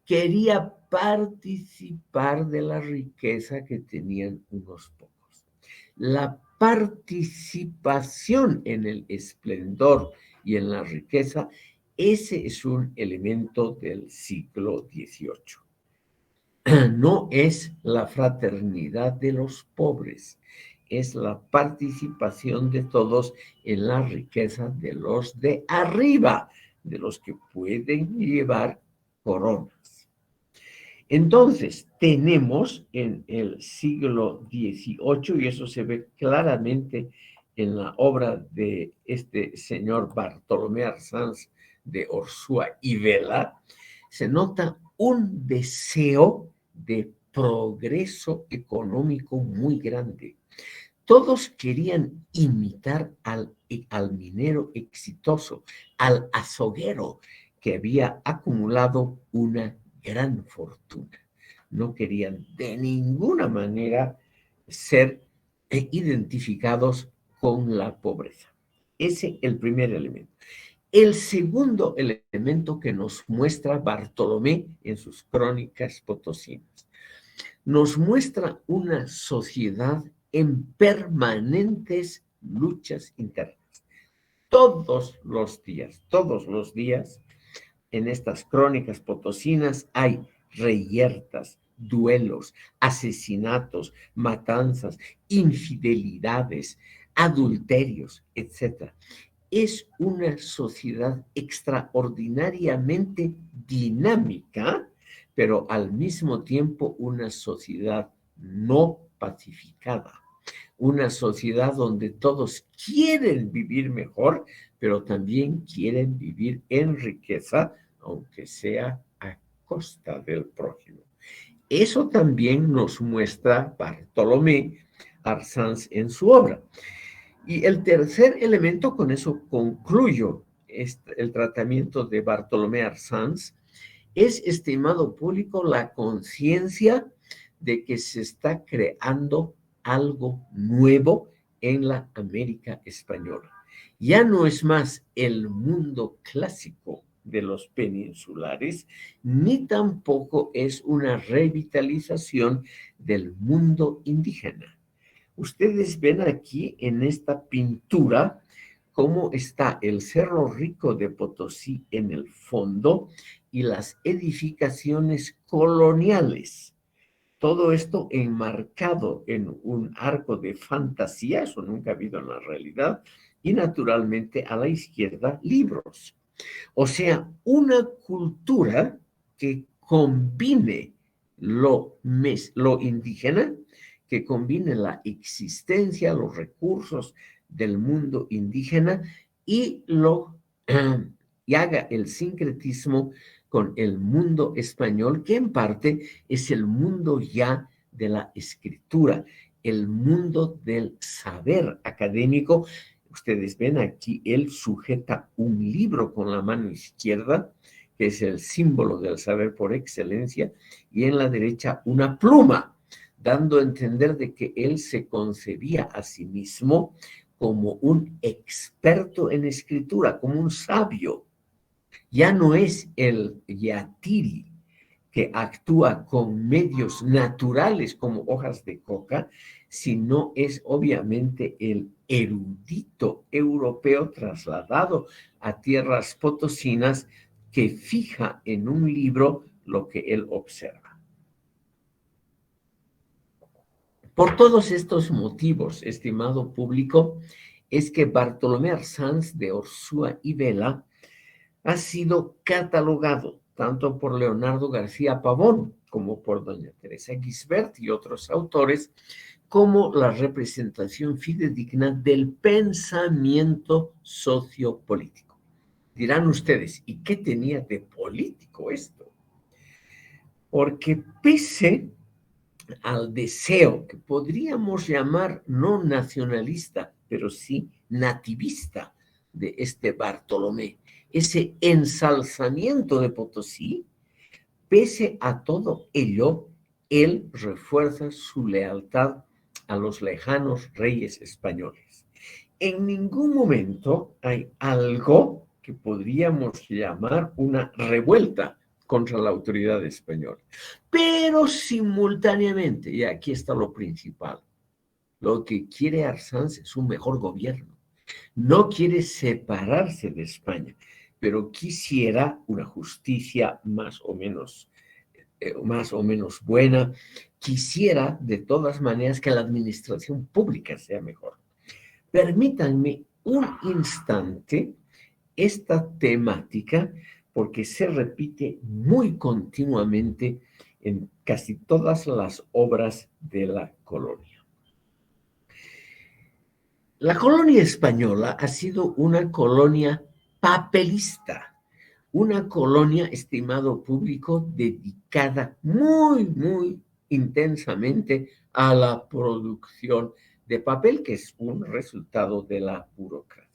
Quería participar de la riqueza que tenían unos pocos. La participación en el esplendor y en la riqueza, ese es un elemento del siglo XVIII. No es la fraternidad de los pobres, es la participación de todos en la riqueza de los de arriba, de los que pueden llevar coronas. Entonces, tenemos en el siglo XVIII, y eso se ve claramente en la obra de este señor Bartolomé Arzáns de Orsúa y Vela, se nota un deseo de progreso económico muy grande. Todos querían imitar al minero exitoso, al azoguero que había acumulado una gran fortuna. No querían de ninguna manera ser identificados con la pobreza. Ese es el primer elemento. El segundo elemento que nos muestra Bartolomé en sus crónicas potosinas, nos muestra una sociedad en permanentes luchas internas. Todos los días, en estas crónicas potosinas hay reyertas, duelos, asesinatos, matanzas, infidelidades, adulterios, etc. Es una sociedad extraordinariamente dinámica, pero al mismo tiempo una sociedad no pacificada, una sociedad donde todos quieren vivir mejor, pero también quieren vivir en riqueza, aunque sea a costa del prójimo. Eso también nos muestra Bartolomé Arzáns en su obra. Y el tercer elemento, con eso concluyo el tratamiento de Bartolomé Arzáns, es, estimado público, la conciencia de que se está creando algo nuevo en la América española. Ya no es más el mundo clásico de los peninsulares, ni tampoco es una revitalización del mundo indígena. Ustedes ven aquí en esta pintura cómo está el Cerro Rico de Potosí en el fondo y las edificaciones coloniales. Todo esto enmarcado en un arco de fantasía, eso nunca ha habido en la realidad, y naturalmente a la izquierda libros. O sea, una cultura que combine lo indígena, que combine la existencia, los recursos del mundo indígena y y haga el sincretismo con el mundo español, que en parte es el mundo ya de la escritura, el mundo del saber académico. Ustedes ven aquí, él sujeta un libro con la mano izquierda, que es el símbolo del saber por excelencia, y en la derecha una pluma, dando a entender de que él se concebía a sí mismo como un experto en escritura, como un sabio. Ya no es el yatiri que actúa con medios naturales como hojas de coca, sino es obviamente el erudito europeo trasladado a tierras potosinas que fija en un libro lo que él observa. Por todos estos motivos, estimado público, es que Bartolomé Arzáns de Orsúa y Vela ha sido catalogado tanto por Leonardo García Pavón como por doña Teresa Gisbert y otros autores como la representación fidedigna del pensamiento sociopolítico. Dirán ustedes, ¿y qué tenía de político esto? Porque pese al deseo que podríamos llamar no nacionalista, pero sí nativista de este Bartolomé, ese ensalzamiento de Potosí, pese a todo ello, él refuerza su lealtad a los lejanos reyes españoles. En ningún momento hay algo que podríamos llamar una revuelta contra la autoridad española. Pero simultáneamente, y aquí está lo principal, lo que quiere Arsanz es un mejor gobierno. No quiere separarse de España, pero quisiera una justicia más o menos buena. Quisiera, de todas maneras, que la administración pública sea mejor. Permítanme un instante esta temática, porque se repite muy continuamente en casi todas las obras de la colonia. La colonia española ha sido una colonia papelista, una colonia, estimado público, dedicada muy intensamente a la producción de papel, que es un resultado de la burocracia.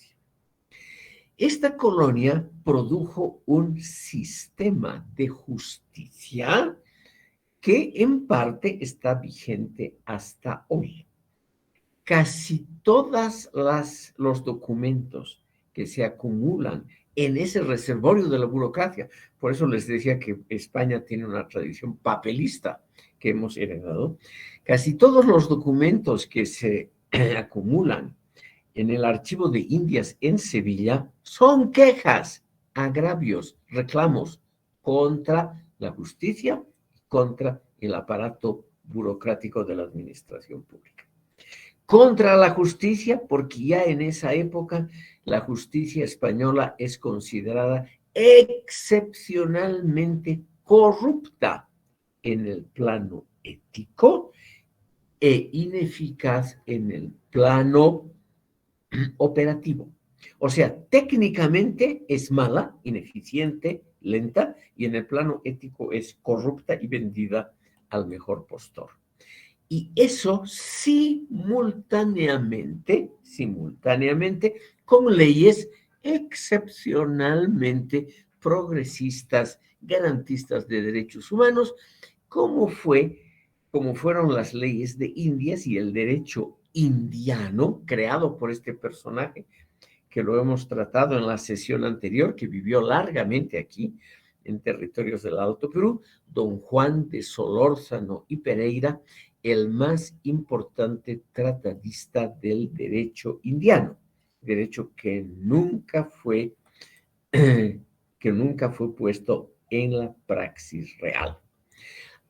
Esta colonia produjo un sistema de justicia que en parte está vigente hasta hoy. Casi todos los documentos que se acumulan en ese reservorio de la burocracia, por eso les decía que España tiene una tradición papelista que hemos heredado, casi todos los documentos que se acumulan en el Archivo de Indias en Sevilla son quejas, agravios, reclamos contra la justicia, contra el aparato burocrático de la administración pública. Contra la justicia, porque ya en esa época la justicia española es considerada excepcionalmente corrupta en el plano ético e ineficaz en el plano operativo. O sea, técnicamente es mala, ineficiente, lenta, y en el plano ético es corrupta y vendida al mejor postor. Y eso simultáneamente, con leyes excepcionalmente progresistas, garantistas de derechos humanos, como fueron las leyes de Indias y el derecho indiano creado por este personaje, que lo hemos tratado en la sesión anterior, que vivió largamente aquí, en territorios del Alto Perú, don Juan de Solórzano y Pereira, el más importante tratadista del derecho indiano, derecho que nunca fue puesto en la praxis real.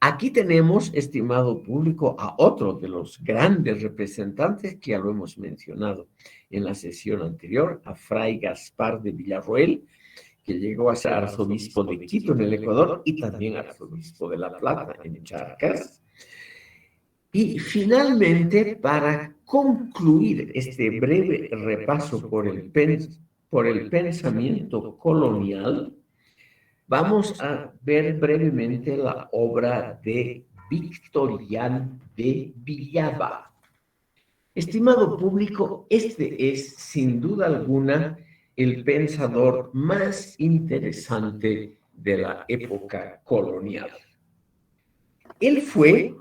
Aquí tenemos, estimado público, a otro de los grandes representantes que ya lo hemos mencionado en la sesión anterior, a Fray Gaspar de Villarroel, que llegó a ser arzobispo de Quito en el Ecuador y también arzobispo de La Plata en Charcas. Y finalmente, para concluir este breve repaso por el pensamiento colonial, vamos a ver brevemente la obra de Victorián de Villaba. Estimado público, este es sin duda alguna el pensador más interesante de la época colonial. Él fue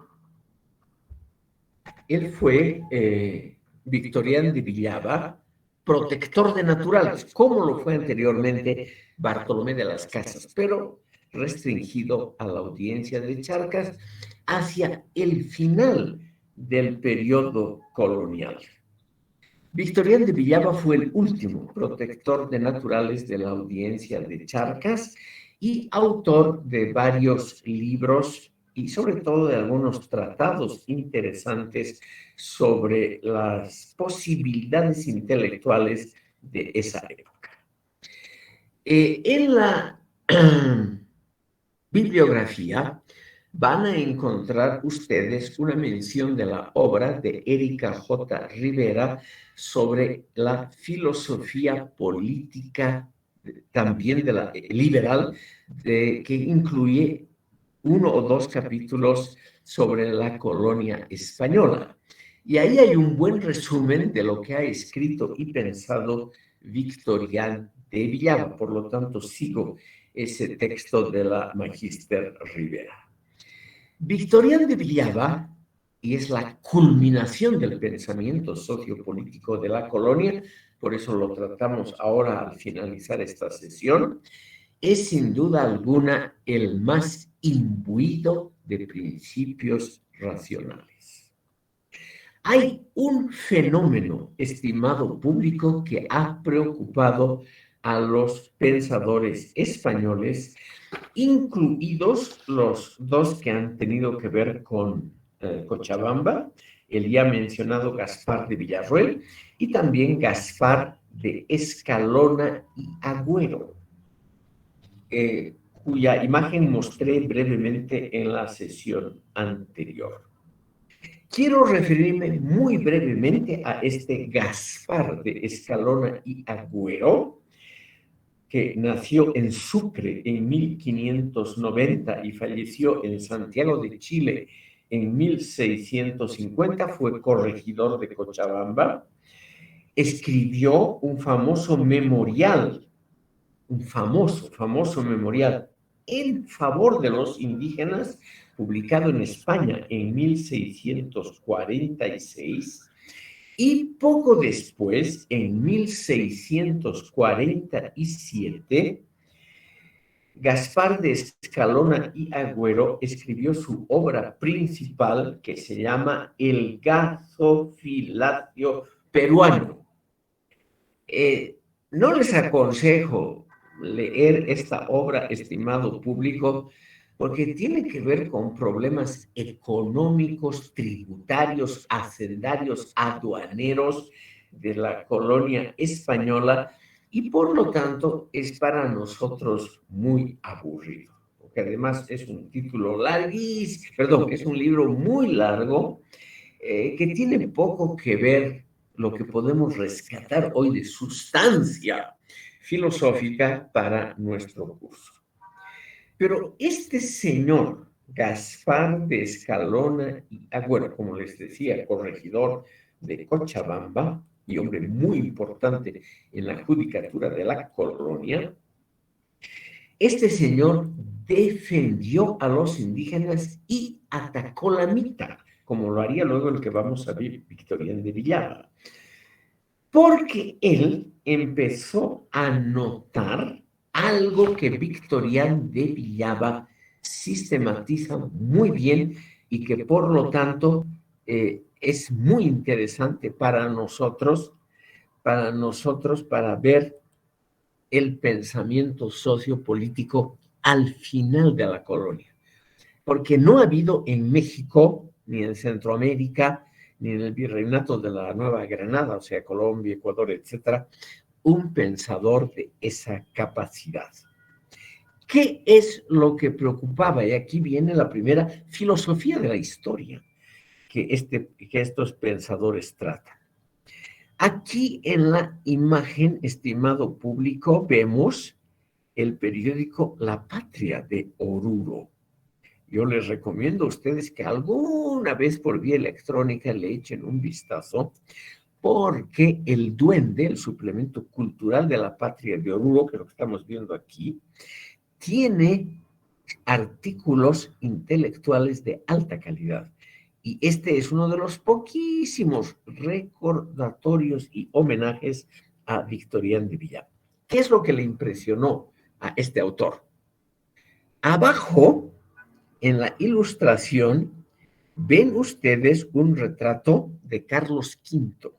Victorián de Villaba, protector de naturales, como lo fue anteriormente Bartolomé de las Casas, pero restringido a la audiencia de Charcas hacia el final del periodo colonial. Victorián de Villaba fue el último protector de naturales de la audiencia de Charcas y autor de varios libros y sobre todo de algunos tratados interesantes sobre las posibilidades intelectuales de esa época. En la bibliografía van a encontrar ustedes una mención de la obra de Erika J. Rivera sobre la filosofía política, también de la liberal, que incluye 1 o 2 capítulos sobre la colonia española. Y ahí hay un buen resumen de lo que ha escrito y pensado Victorián de Villaba. Por lo tanto, sigo ese texto de la Magíster Rivera. Victorián de Villaba, y es la culminación del pensamiento sociopolítico de la colonia, por eso lo tratamos ahora al finalizar esta sesión, es sin duda alguna el más imbuido de principios racionales. Hay un fenómeno, estimado público, que ha preocupado a los pensadores españoles, incluidos los dos que han tenido que ver con Cochabamba, el ya mencionado Gaspar de Villarroel y también Gaspar de Escalona y Agüero, cuya imagen mostré brevemente en la sesión anterior. Quiero referirme muy brevemente a este Gaspar de Escalona y Agüero, que nació en Sucre en 1590 y falleció en Santiago de Chile en 1650, fue corregidor de Cochabamba, escribió un famoso memorial, un famoso memorial en favor de los indígenas, publicado en España en 1646, y poco después, en 1647, Gaspar de Escalona y Agüero escribió su obra principal que se llama El Gazofilatio Peruano. No les aconsejo leer esta obra, estimado público, porque tiene que ver con problemas económicos, tributarios, hacendarios, aduaneros de la colonia española y por lo tanto es para nosotros muy aburrido, porque además es un título larguísimo, perdón, es un libro muy largo que tiene poco que ver lo que podemos rescatar hoy de sustancia filosófica para nuestro curso. Pero este señor, Gaspar de Escalona y Agüero, como les decía, corregidor de Cochabamba y hombre muy importante en la judicatura de la colonia, este señor defendió a los indígenas y atacó la mitad, como lo haría luego el que vamos a ver, Victorián de Villaba, porque él empezó a notar algo que Victorián de Villaba sistematiza muy bien y que por lo tanto es muy interesante para nosotros para ver el pensamiento sociopolítico al final de la colonia. Porque no ha habido en México, ni en Centroamérica, ni en el virreinato de la Nueva Granada, o sea, Colombia, Ecuador, etcétera, un pensador de esa capacidad. ¿Qué es lo que preocupaba? Y aquí viene la primera filosofía de la historia que estos pensadores tratan. Aquí en la imagen, estimado público, vemos el periódico La Patria de Oruro. Yo les recomiendo a ustedes que alguna vez por vía electrónica le echen un vistazo, porque el Duende, el suplemento cultural de La Patria de Oruro, que es lo que estamos viendo aquí, tiene artículos intelectuales de alta calidad. Y este es uno de los poquísimos recordatorios y homenajes a Victorián de Villaba. ¿Qué es lo que le impresionó a este autor? Abajo, en la ilustración, ven ustedes un retrato de Carlos V.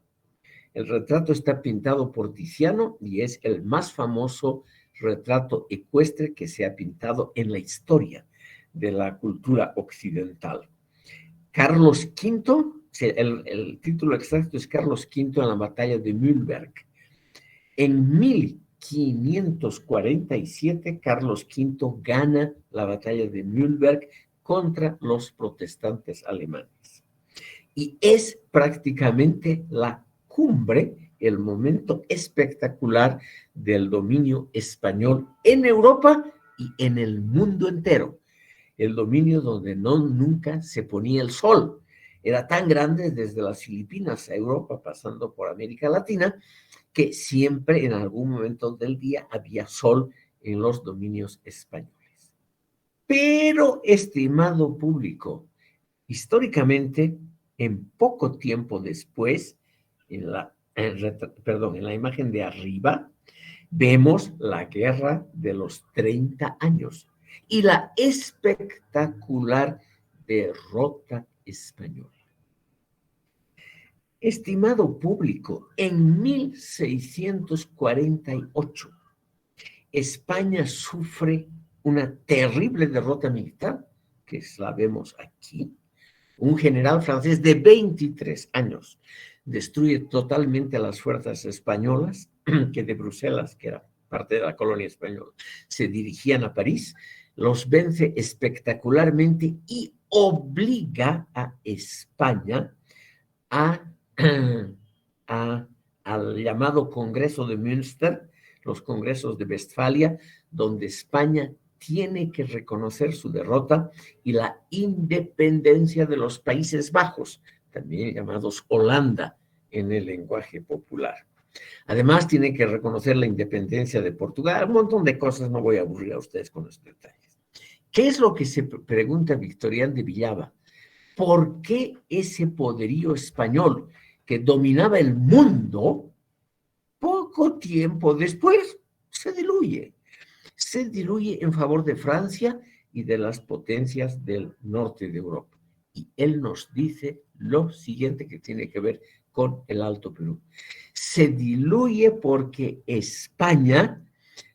El retrato está pintado por Tiziano y es el más famoso retrato ecuestre que se ha pintado en la historia de la cultura occidental. Carlos V, el título exacto es Carlos V en la batalla de Mühlberg. En 1547, Carlos V gana la batalla de Mühlberg contra los protestantes alemanes. Y es prácticamente la cumbre, el momento espectacular del dominio español en Europa y en el mundo entero. El dominio donde nunca se ponía el sol. Era tan grande desde las Filipinas a Europa, pasando por América Latina, que siempre en algún momento del día había sol en los dominios españoles. Pero, estimado público, históricamente, en poco tiempo después, en la perdón, en la imagen de arriba, vemos la guerra de los 30 años y la espectacular derrota española. Estimado público, en 1648, España sufre una terrible derrota militar, que la vemos aquí. Un general francés de 23 años destruye totalmente a las fuerzas españolas que de Bruselas, que era parte de la colonia española, se dirigían a París, los vence espectacularmente y obliga a España al llamado Congreso de Münster, los congresos de Westfalia, donde España tiene que reconocer su derrota y la independencia de los Países Bajos, también llamados Holanda en el lenguaje popular. Además, tiene que reconocer la independencia de Portugal, un montón de cosas, no voy a aburrir a ustedes con los detalles. ¿Qué es lo que se pregunta Victorián de Villava? ¿Por qué ese poderío español que dominaba el mundo, poco tiempo después se diluye? Se diluye en favor de Francia y de las potencias del norte de Europa. Y él nos dice lo siguiente que tiene que ver con el Alto Perú. Se diluye porque España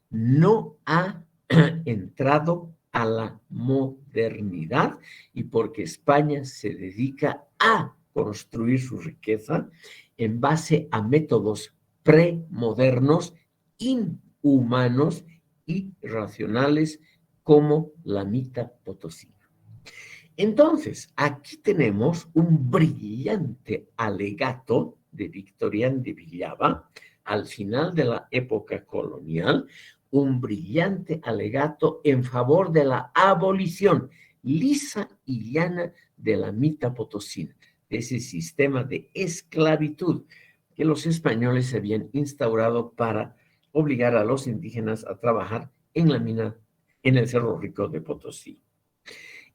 no ha entrado a la modernidad y porque España se dedica a construir su riqueza en base a métodos premodernos, inhumanos y racionales como la mita potosina. Entonces, aquí tenemos un brillante alegato de Victorián de Villava al final de la época colonial, un brillante alegato en favor de la abolición lisa y llana de la mita potosina, de ese sistema de esclavitud que los españoles habían instaurado para obligar a los indígenas a trabajar en la mina en el Cerro Rico de Potosí.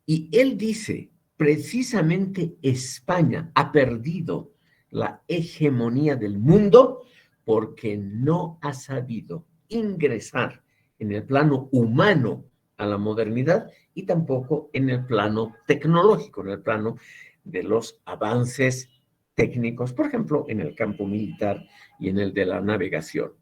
Y él dice, precisamente España ha perdido la hegemonía del mundo porque no ha sabido ingresar en el plano humano a la modernidad y tampoco en el plano tecnológico, en el plano de los avances técnicos, por ejemplo, en el campo militar y en el de la navegación.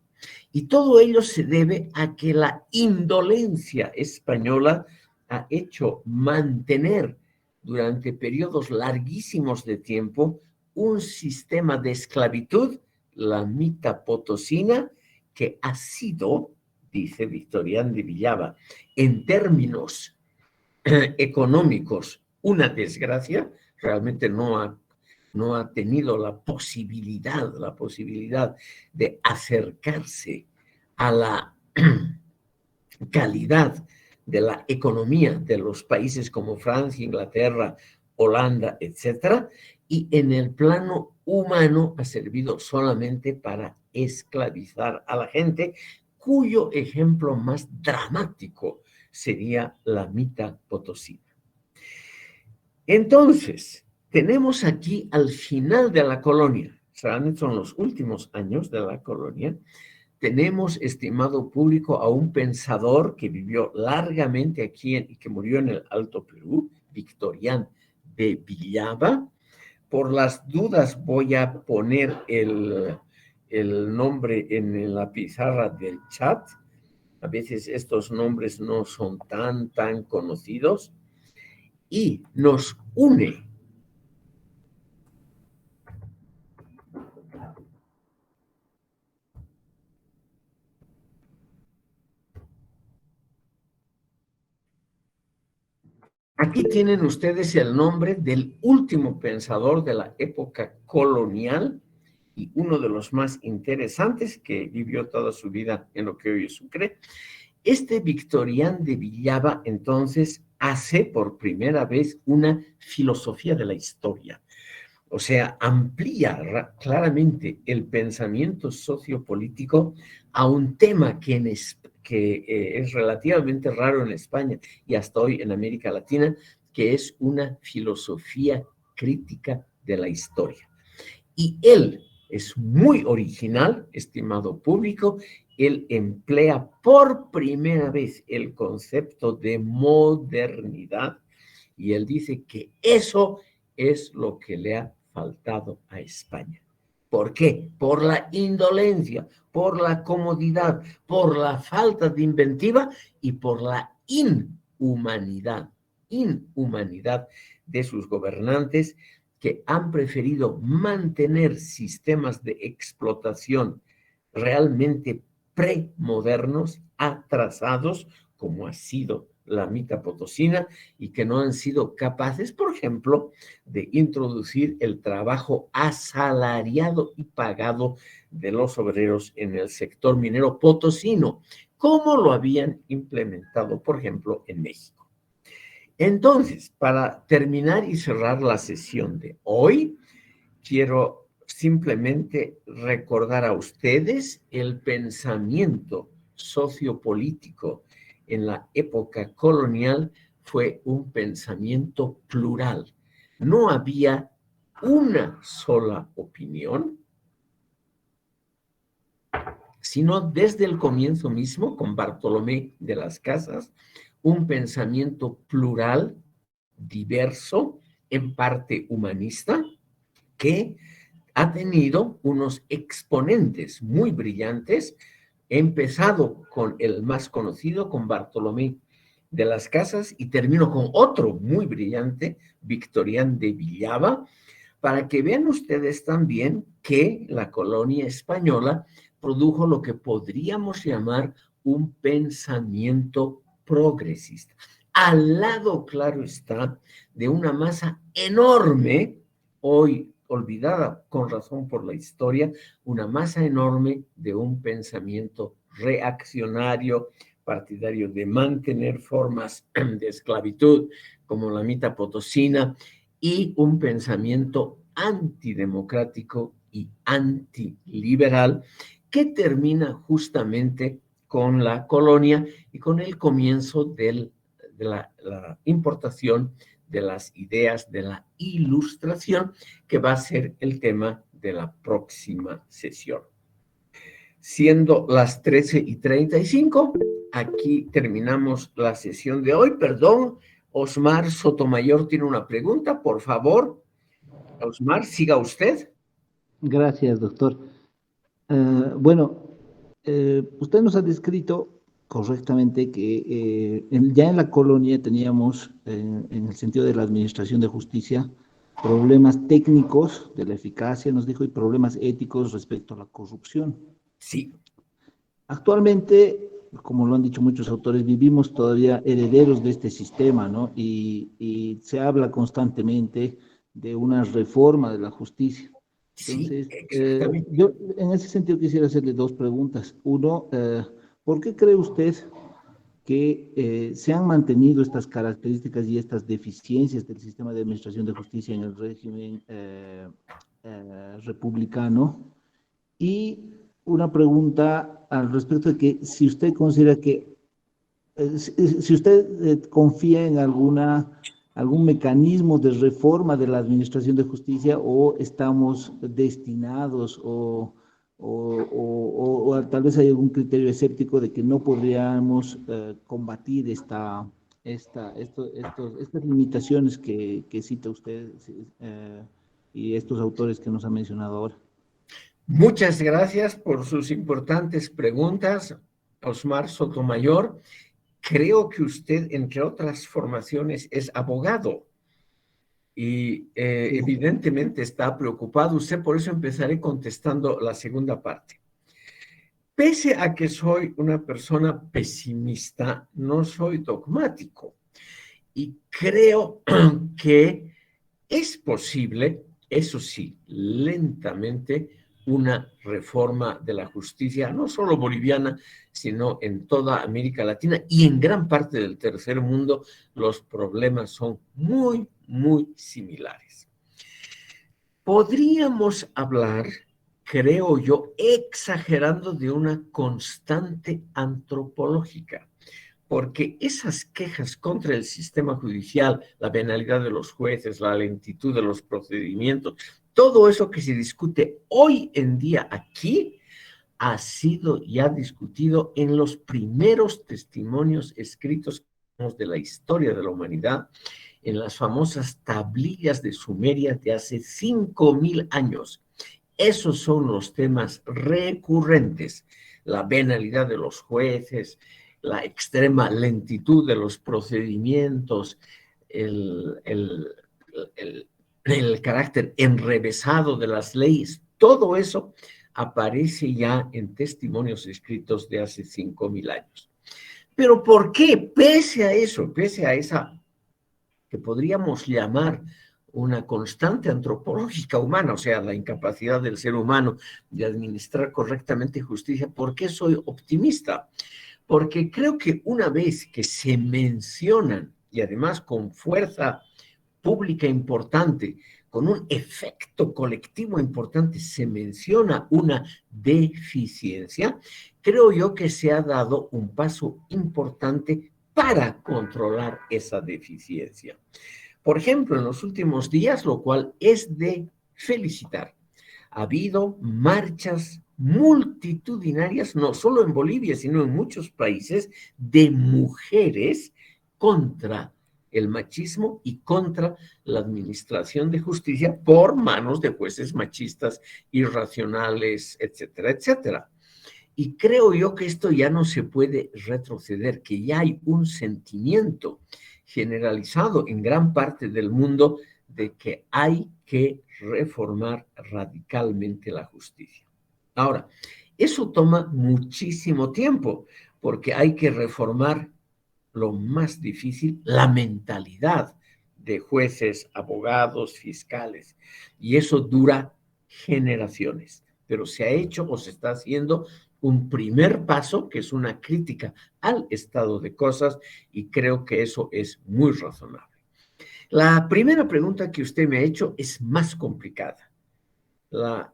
Y todo ello se debe a que la indolencia española ha hecho mantener durante periodos larguísimos de tiempo un sistema de esclavitud, la mita potosina, que ha sido, dice Victorián de Villava, en términos económicos una desgracia, realmente no ha tenido la posibilidad de acercarse a la calidad de la economía de los países como Francia, Inglaterra, Holanda, etcétera, y en el plano humano ha servido solamente para esclavizar a la gente, cuyo ejemplo más dramático sería la mita potosina. Entonces, tenemos aquí al final de la colonia, son los últimos años de la colonia, tenemos, estimado público, a un pensador que vivió largamente aquí y que murió en el Alto Perú, Victorián de Villava. Por las dudas voy a poner el nombre en la pizarra del chat. A veces estos nombres no son tan conocidos. Y nos une aquí tienen ustedes el nombre del último pensador de la época colonial y uno de los más interesantes que vivió toda su vida en lo que hoy es Sucre. Este Victorián de Villava, entonces, hace por primera vez una filosofía de la historia. O sea, amplía claramente el pensamiento sociopolítico a un tema que es relativamente raro en España y hasta hoy en América Latina, que es una filosofía crítica de la historia. Y él, es muy original, estimado público. Él emplea por primera vez el concepto de modernidad y él dice que eso es lo que le ha faltado a España. ¿Por qué? Por la indolencia, por la comodidad, por la falta de inventiva y por la inhumanidad de sus gobernantes, que han preferido mantener sistemas de explotación realmente premodernos, atrasados, como ha sido la mita potosina, y que no han sido capaces, por ejemplo, de introducir el trabajo asalariado y pagado de los obreros en el sector minero potosino, como lo habían implementado, por ejemplo, en México. Entonces, para terminar y cerrar la sesión de hoy, quiero simplemente recordar a ustedes el pensamiento sociopolítico en la época colonial. Fue un pensamiento plural. No había una sola opinión, sino desde el comienzo mismo, con Bartolomé de las Casas, un pensamiento plural, diverso, en parte humanista, que ha tenido unos exponentes muy brillantes. He empezado con el más conocido, con Bartolomé de las Casas, y termino con otro muy brillante, Victorián de Villava, para que vean ustedes también que la colonia española produjo lo que podríamos llamar un pensamiento progresista. Al lado, claro está, de una masa enorme, hoy olvidada con razón por la historia, una masa enorme de un pensamiento reaccionario, partidario de mantener formas de esclavitud como la mita potosina, y un pensamiento antidemocrático y antiliberal que termina justamente con la colonia y con el comienzo de la importación de las ideas de la ilustración, que va a ser el tema de la próxima sesión. Siendo las 13:35, aquí terminamos la sesión de hoy. Perdón, Osmar Sotomayor tiene una pregunta, por favor. Osmar, siga usted. Gracias, doctor. Bueno, usted nos ha descrito correctamente que ya en la colonia teníamos, en el sentido de la administración de justicia, problemas técnicos de la eficacia, nos dijo, y problemas éticos respecto a la corrupción. Sí. Actualmente, como lo han dicho muchos autores, vivimos todavía herederos de este sistema, ¿no? Y se habla constantemente de una reforma de la justicia. Sí, Entonces, exactamente. yo en ese sentido quisiera hacerle dos preguntas. Uno, ¿por qué cree usted que se han mantenido estas características y estas deficiencias del sistema de administración de justicia en el régimen republicano? Y una pregunta al respecto de que si usted considera que, si usted confía en algún mecanismo de reforma de la administración de justicia, o estamos destinados tal vez hay algún criterio escéptico de que no podríamos combatir estas limitaciones que cita usted y estos autores que nos ha mencionado ahora. Muchas gracias por sus importantes preguntas, Osmar Sotomayor. Creo que usted, entre otras formaciones, es abogado y Sí. evidentemente está preocupado usted, por eso empezaré contestando la segunda parte. Pese a que soy una persona pesimista, no soy dogmático y creo que es posible, eso sí, lentamente, una reforma de la justicia, no solo boliviana, sino en toda América Latina y en gran parte del tercer mundo. Los problemas son muy, muy similares. Podríamos hablar, creo yo, exagerando, de una constante antropológica, porque esas quejas contra el sistema judicial, la penalidad de los jueces, la lentitud de los procedimientos, todo eso que se discute hoy en día aquí ha sido ya discutido en los primeros testimonios escritos de la historia de la humanidad, en las famosas tablillas de Sumeria de hace 5.000 años. Esos son los temas recurrentes: la venalidad de los jueces, la extrema lentitud de los procedimientos, el, el, el carácter enrevesado de las leyes. Todo eso aparece ya en testimonios escritos de hace 5.000 años. Pero ¿por qué? Pese a eso, pese a esa que podríamos llamar una constante antropológica humana, o sea, la incapacidad del ser humano de administrar correctamente justicia, ¿por qué soy optimista? Porque creo que una vez que se mencionan, y además con fuerza pública importante, con un efecto colectivo importante, se menciona una deficiencia, creo yo que se ha dado un paso importante para controlar esa deficiencia. Por ejemplo, en los últimos días, lo cual es de felicitar, ha habido marchas multitudinarias, no solo en Bolivia, sino en muchos países, de mujeres contra el machismo y contra la administración de justicia por manos de jueces machistas, irracionales, etcétera, etcétera. Y creo yo que esto ya no se puede retroceder, que ya hay un sentimiento generalizado en gran parte del mundo de que hay que reformar radicalmente la justicia. Ahora, eso toma muchísimo tiempo, porque hay que reformar lo más difícil, la mentalidad de jueces, abogados, fiscales, y eso dura generaciones, pero se ha hecho o se está haciendo un primer paso, que es una crítica al estado de cosas, y creo que eso es muy razonable. La primera pregunta que usted me ha hecho es más complicada.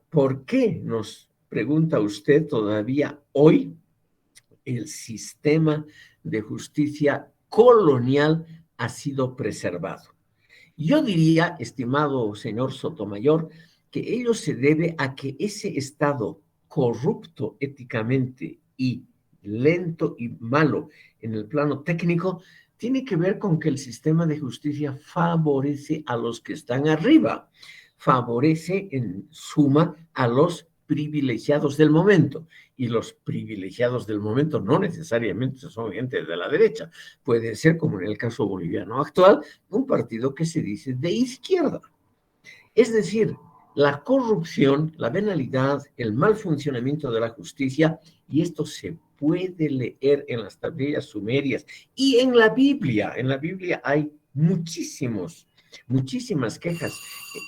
¿Por qué nos pregunta usted todavía hoy el sistema de justicia colonial ha sido preservado? Yo diría, estimado señor Sotomayor, que ello se debe a que ese Estado corrupto éticamente y lento y malo en el plano técnico tiene que ver con que el sistema de justicia favorece a los que están arriba, favorece en suma a los privilegiados del momento, y los privilegiados del momento no necesariamente son gente de la derecha, puede ser, como en el caso boliviano actual, un partido que se dice de izquierda. Es decir, la corrupción, la venalidad, el mal funcionamiento de la justicia, y esto se puede leer en las tablillas sumerias y en la Biblia. En la Biblia hay muchísimas quejas.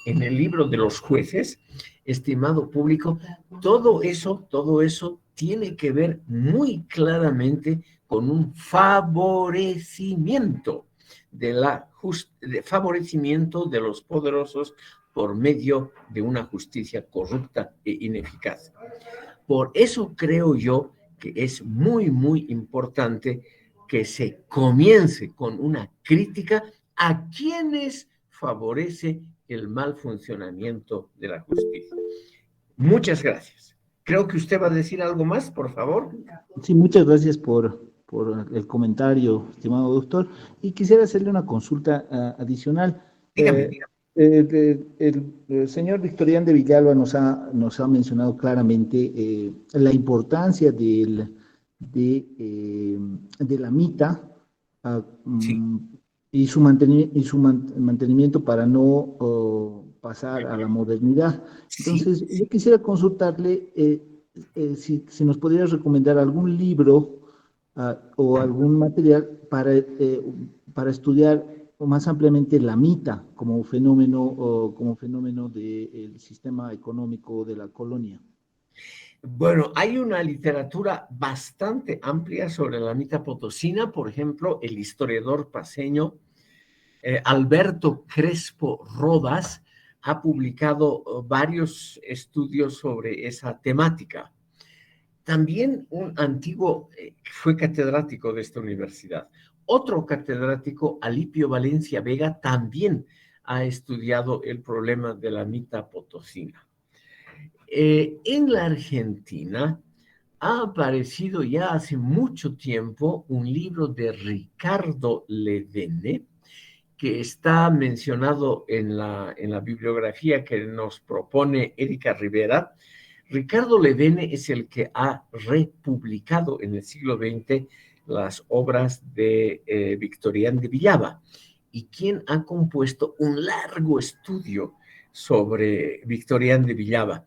En el libro de los jueces, estimado público, todo eso tiene que ver muy claramente con un favorecimiento favorecimiento de los poderosos por medio de una justicia corrupta e ineficaz. Por eso creo yo que es muy, muy importante que se comience con una crítica a quienes favorece el mal funcionamiento de la justicia. Muchas gracias. Creo que usted va a decir algo más, por favor. Sí, muchas gracias por el comentario, estimado doctor. Y quisiera hacerle una consulta adicional. Dígame, Eh, dígame. el señor Victorián de Villalba nos ha mencionado claramente la importancia de la mita ah, Sí. mm, y su mantenimiento para no pasar a la modernidad. Sí, Entonces, yo quisiera consultarle si nos podría recomendar algún libro o algún material para estudiar más ampliamente la mita como fenómeno del sistema económico de la colonia. bueno, hay una literatura bastante amplia sobre la mita potosina. Por ejemplo, el historiador paceño Alberto Crespo Rodas ha publicado varios estudios sobre esa temática. También un antiguo fue catedrático de esta universidad. Otro catedrático, Alipio Valencia Vega, también ha estudiado el problema de la mitapotosina. En la Argentina ha aparecido ya hace mucho tiempo un libro de Ricardo Ledene, que está mencionado en la bibliografía que nos propone Erika Rivera. Ricardo Ledene es el que ha republicado en el siglo XX las obras de Victorián de Villaba y quien ha compuesto un largo estudio sobre Victorián de Villaba.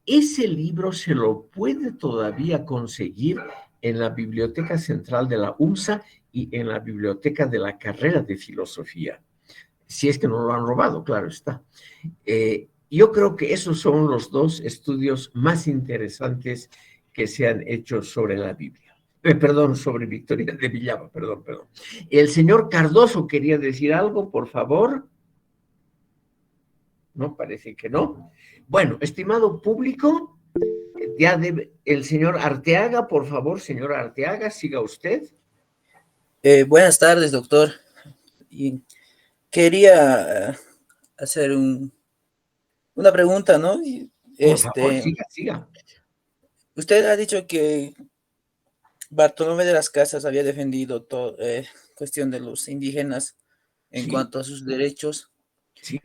Ese libro se lo puede todavía conseguir en la Biblioteca Central de la UMSA y en la Biblioteca de la Carrera de Filosofía. Si es que no lo han robado, claro está. Yo creo que esos son los dos estudios más interesantes que se han hecho sobre la Biblia. Perdón, sobre Victoria de Villaba, perdón. El señor Cardoso quería decir algo, por favor. No, parece que no. Bueno, estimado público, ya debe, el señor Arteaga, por favor, señor Arteaga, siga usted. Buenas tardes, doctor. Y quería hacer una pregunta, ¿no? Por favor, siga. Usted ha dicho que Bartolomé de las Casas había defendido cuestión de los indígenas en cuanto a sus derechos. Sí.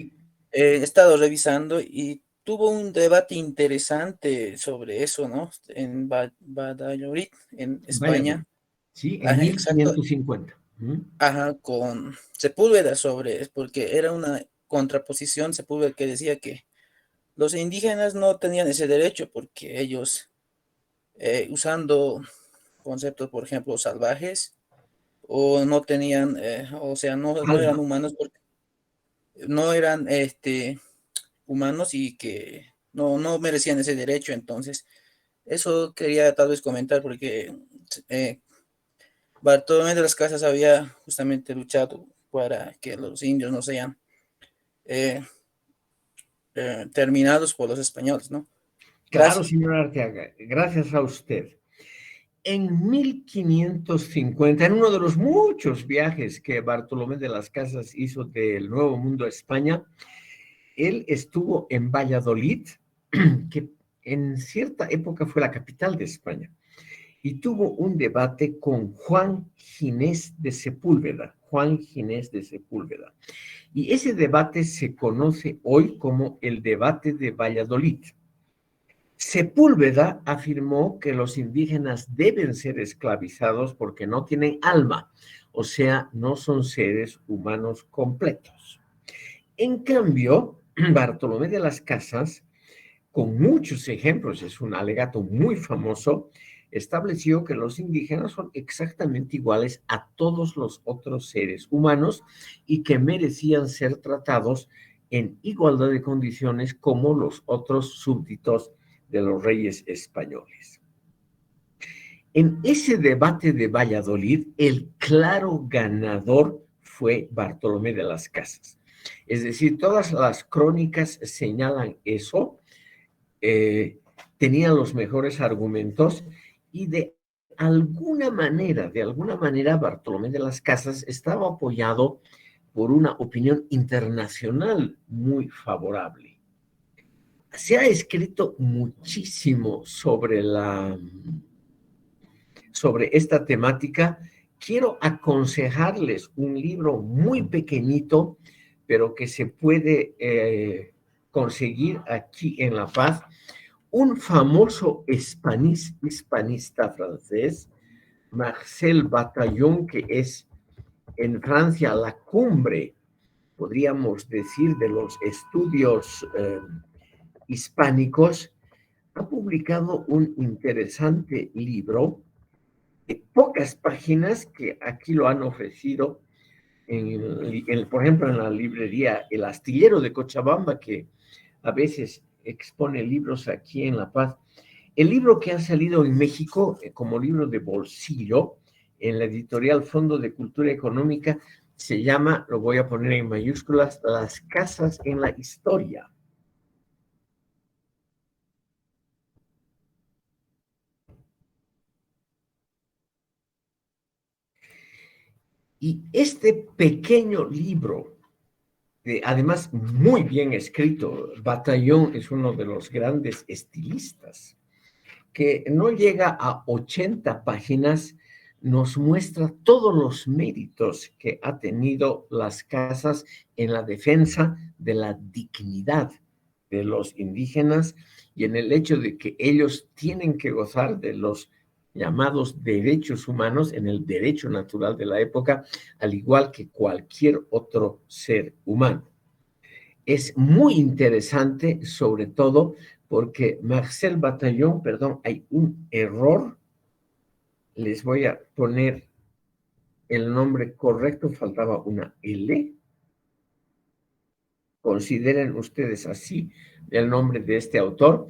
He estado revisando y tuvo un debate interesante sobre eso, ¿no? En Valladolid, en España. Sí, en Ajá, exacto. 1550. Ajá, con Sepúlveda porque era una contraposición, Sepúlveda, que decía que los indígenas no tenían ese derecho porque ellos, usando conceptos, por ejemplo, salvajes, o no tenían, o sea, no eran humanos, porque no eran humanos y que no merecían ese derecho. Entonces, eso quería tal vez comentar porque Bartolomé de las Casas había justamente luchado para que los indios no sean eh, terminados por los españoles, ¿no? Claro, Gracias. señor Arteaga, gracias a usted. En 1550, en uno de los muchos viajes que Bartolomé de las Casas hizo del Nuevo Mundo a España, él estuvo en Valladolid, que en cierta época fue la capital de España, y tuvo un debate con Juan Ginés de Sepúlveda. Y ese debate se conoce hoy como el debate de Valladolid. Sepúlveda afirmó que los indígenas deben ser esclavizados porque no tienen alma, o sea, no son seres humanos completos. En cambio, Bartolomé de las Casas, con muchos ejemplos, es un alegato muy famoso, estableció que los indígenas son exactamente iguales a todos los otros seres humanos y que merecían ser tratados en igualdad de condiciones como los otros súbditos de los reyes españoles. En ese debate de Valladolid, el claro ganador fue Bartolomé de las Casas. Es decir, todas las crónicas señalan eso, tenía los mejores argumentos y de alguna manera, Bartolomé de las Casas estaba apoyado por una opinión internacional muy favorable. Se ha escrito muchísimo sobre esta temática. Quiero aconsejarles un libro muy pequeñito, pero que se puede conseguir aquí en La Paz. Un famoso hispanista francés, Marcel Bataillon, que es en Francia la cumbre, podríamos decir, de los estudios hispánicos, ha publicado un interesante libro de pocas páginas que aquí lo han ofrecido, por ejemplo, en la librería El Astillero de Cochabamba, que a veces expone libros aquí en La Paz. El libro que ha salido en México como libro de bolsillo en la editorial Fondo de Cultura Económica se llama, lo voy a poner en mayúsculas, Las Casas en la Historia. Y este pequeño libro además muy bien escrito. Batallón es uno de los grandes estilistas, que no llega a 80 páginas, nos muestra todos los méritos que ha tenido las casas en la defensa de la dignidad de los indígenas y en el hecho de que ellos tienen que gozar de los llamados derechos humanos en el derecho natural de la época, al igual que cualquier otro ser humano. Es muy interesante, sobre todo porque Marcel Batallón, perdón, hay un error. Les voy a poner el nombre correcto, faltaba una L. Consideren ustedes así el nombre de este autor.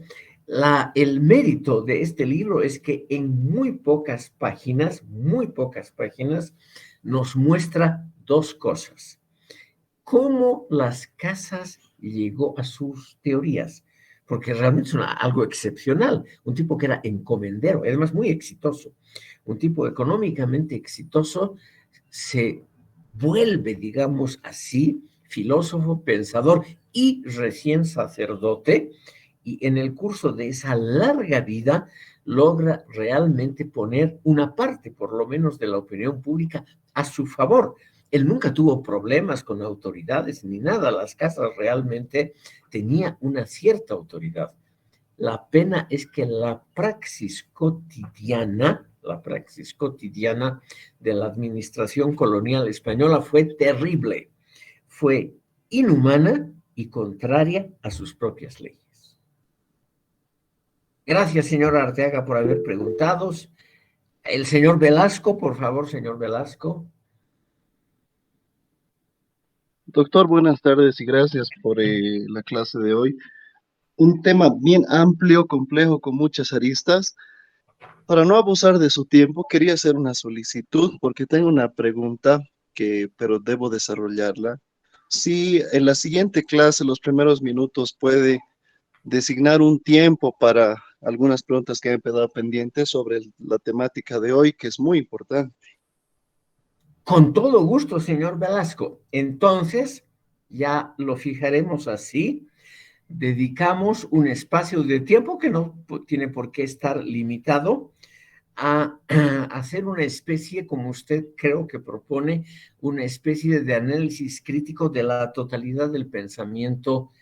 El mérito de este libro es que en muy pocas páginas, nos muestra dos cosas. Cómo las casas llegó a sus teorías, porque realmente es algo excepcional. Un tipo que era encomendero, además muy exitoso, un tipo económicamente exitoso, se vuelve, digamos así, filósofo, pensador y recién sacerdote, y en el curso de esa larga vida logra realmente poner una parte, por lo menos, de la opinión pública a su favor. Él nunca tuvo problemas con autoridades ni nada, las casas realmente tenían una cierta autoridad. La pena es que la praxis cotidiana de la administración colonial española fue terrible, fue inhumana y contraria a sus propias leyes. Gracias, señor Arteaga, por haber preguntado. El señor Velasco, por favor, señor Velasco. Doctor, buenas tardes y gracias por la clase de hoy. Un tema bien amplio, complejo, con muchas aristas. Para no abusar de su tiempo, quería hacer una solicitud porque tengo una pregunta pero debo desarrollarla. Si en la siguiente clase, los primeros minutos, puede designar un tiempo para algunas preguntas que han quedado pendientes sobre la temática de hoy, que es muy importante. Con todo gusto, señor Velasco. Entonces, ya lo fijaremos así. Dedicamos un espacio de tiempo que no tiene por qué estar limitado a hacer una especie, como usted creo que propone, una especie de análisis crítico de la totalidad del pensamiento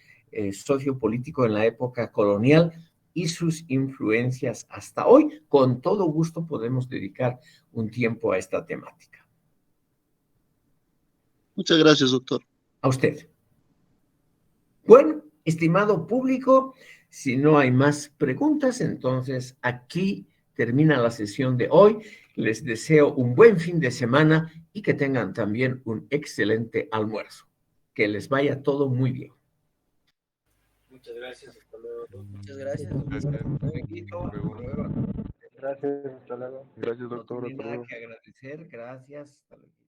sociopolítico en la época colonial y sus influencias hasta hoy. Con todo gusto podemos dedicar un tiempo a esta temática. Muchas gracias, doctor. A usted. Bueno, estimado público, si no hay más preguntas, entonces aquí termina la sesión de hoy. Les deseo un buen fin de semana y que tengan también un excelente almuerzo. Que les vaya todo muy bien. Muchas gracias, hasta luego. Muchas gracias. Gracias, hasta luego. Gracias, No doctor, tiene hasta nada luego. que agradecer. Gracias. Hasta luego.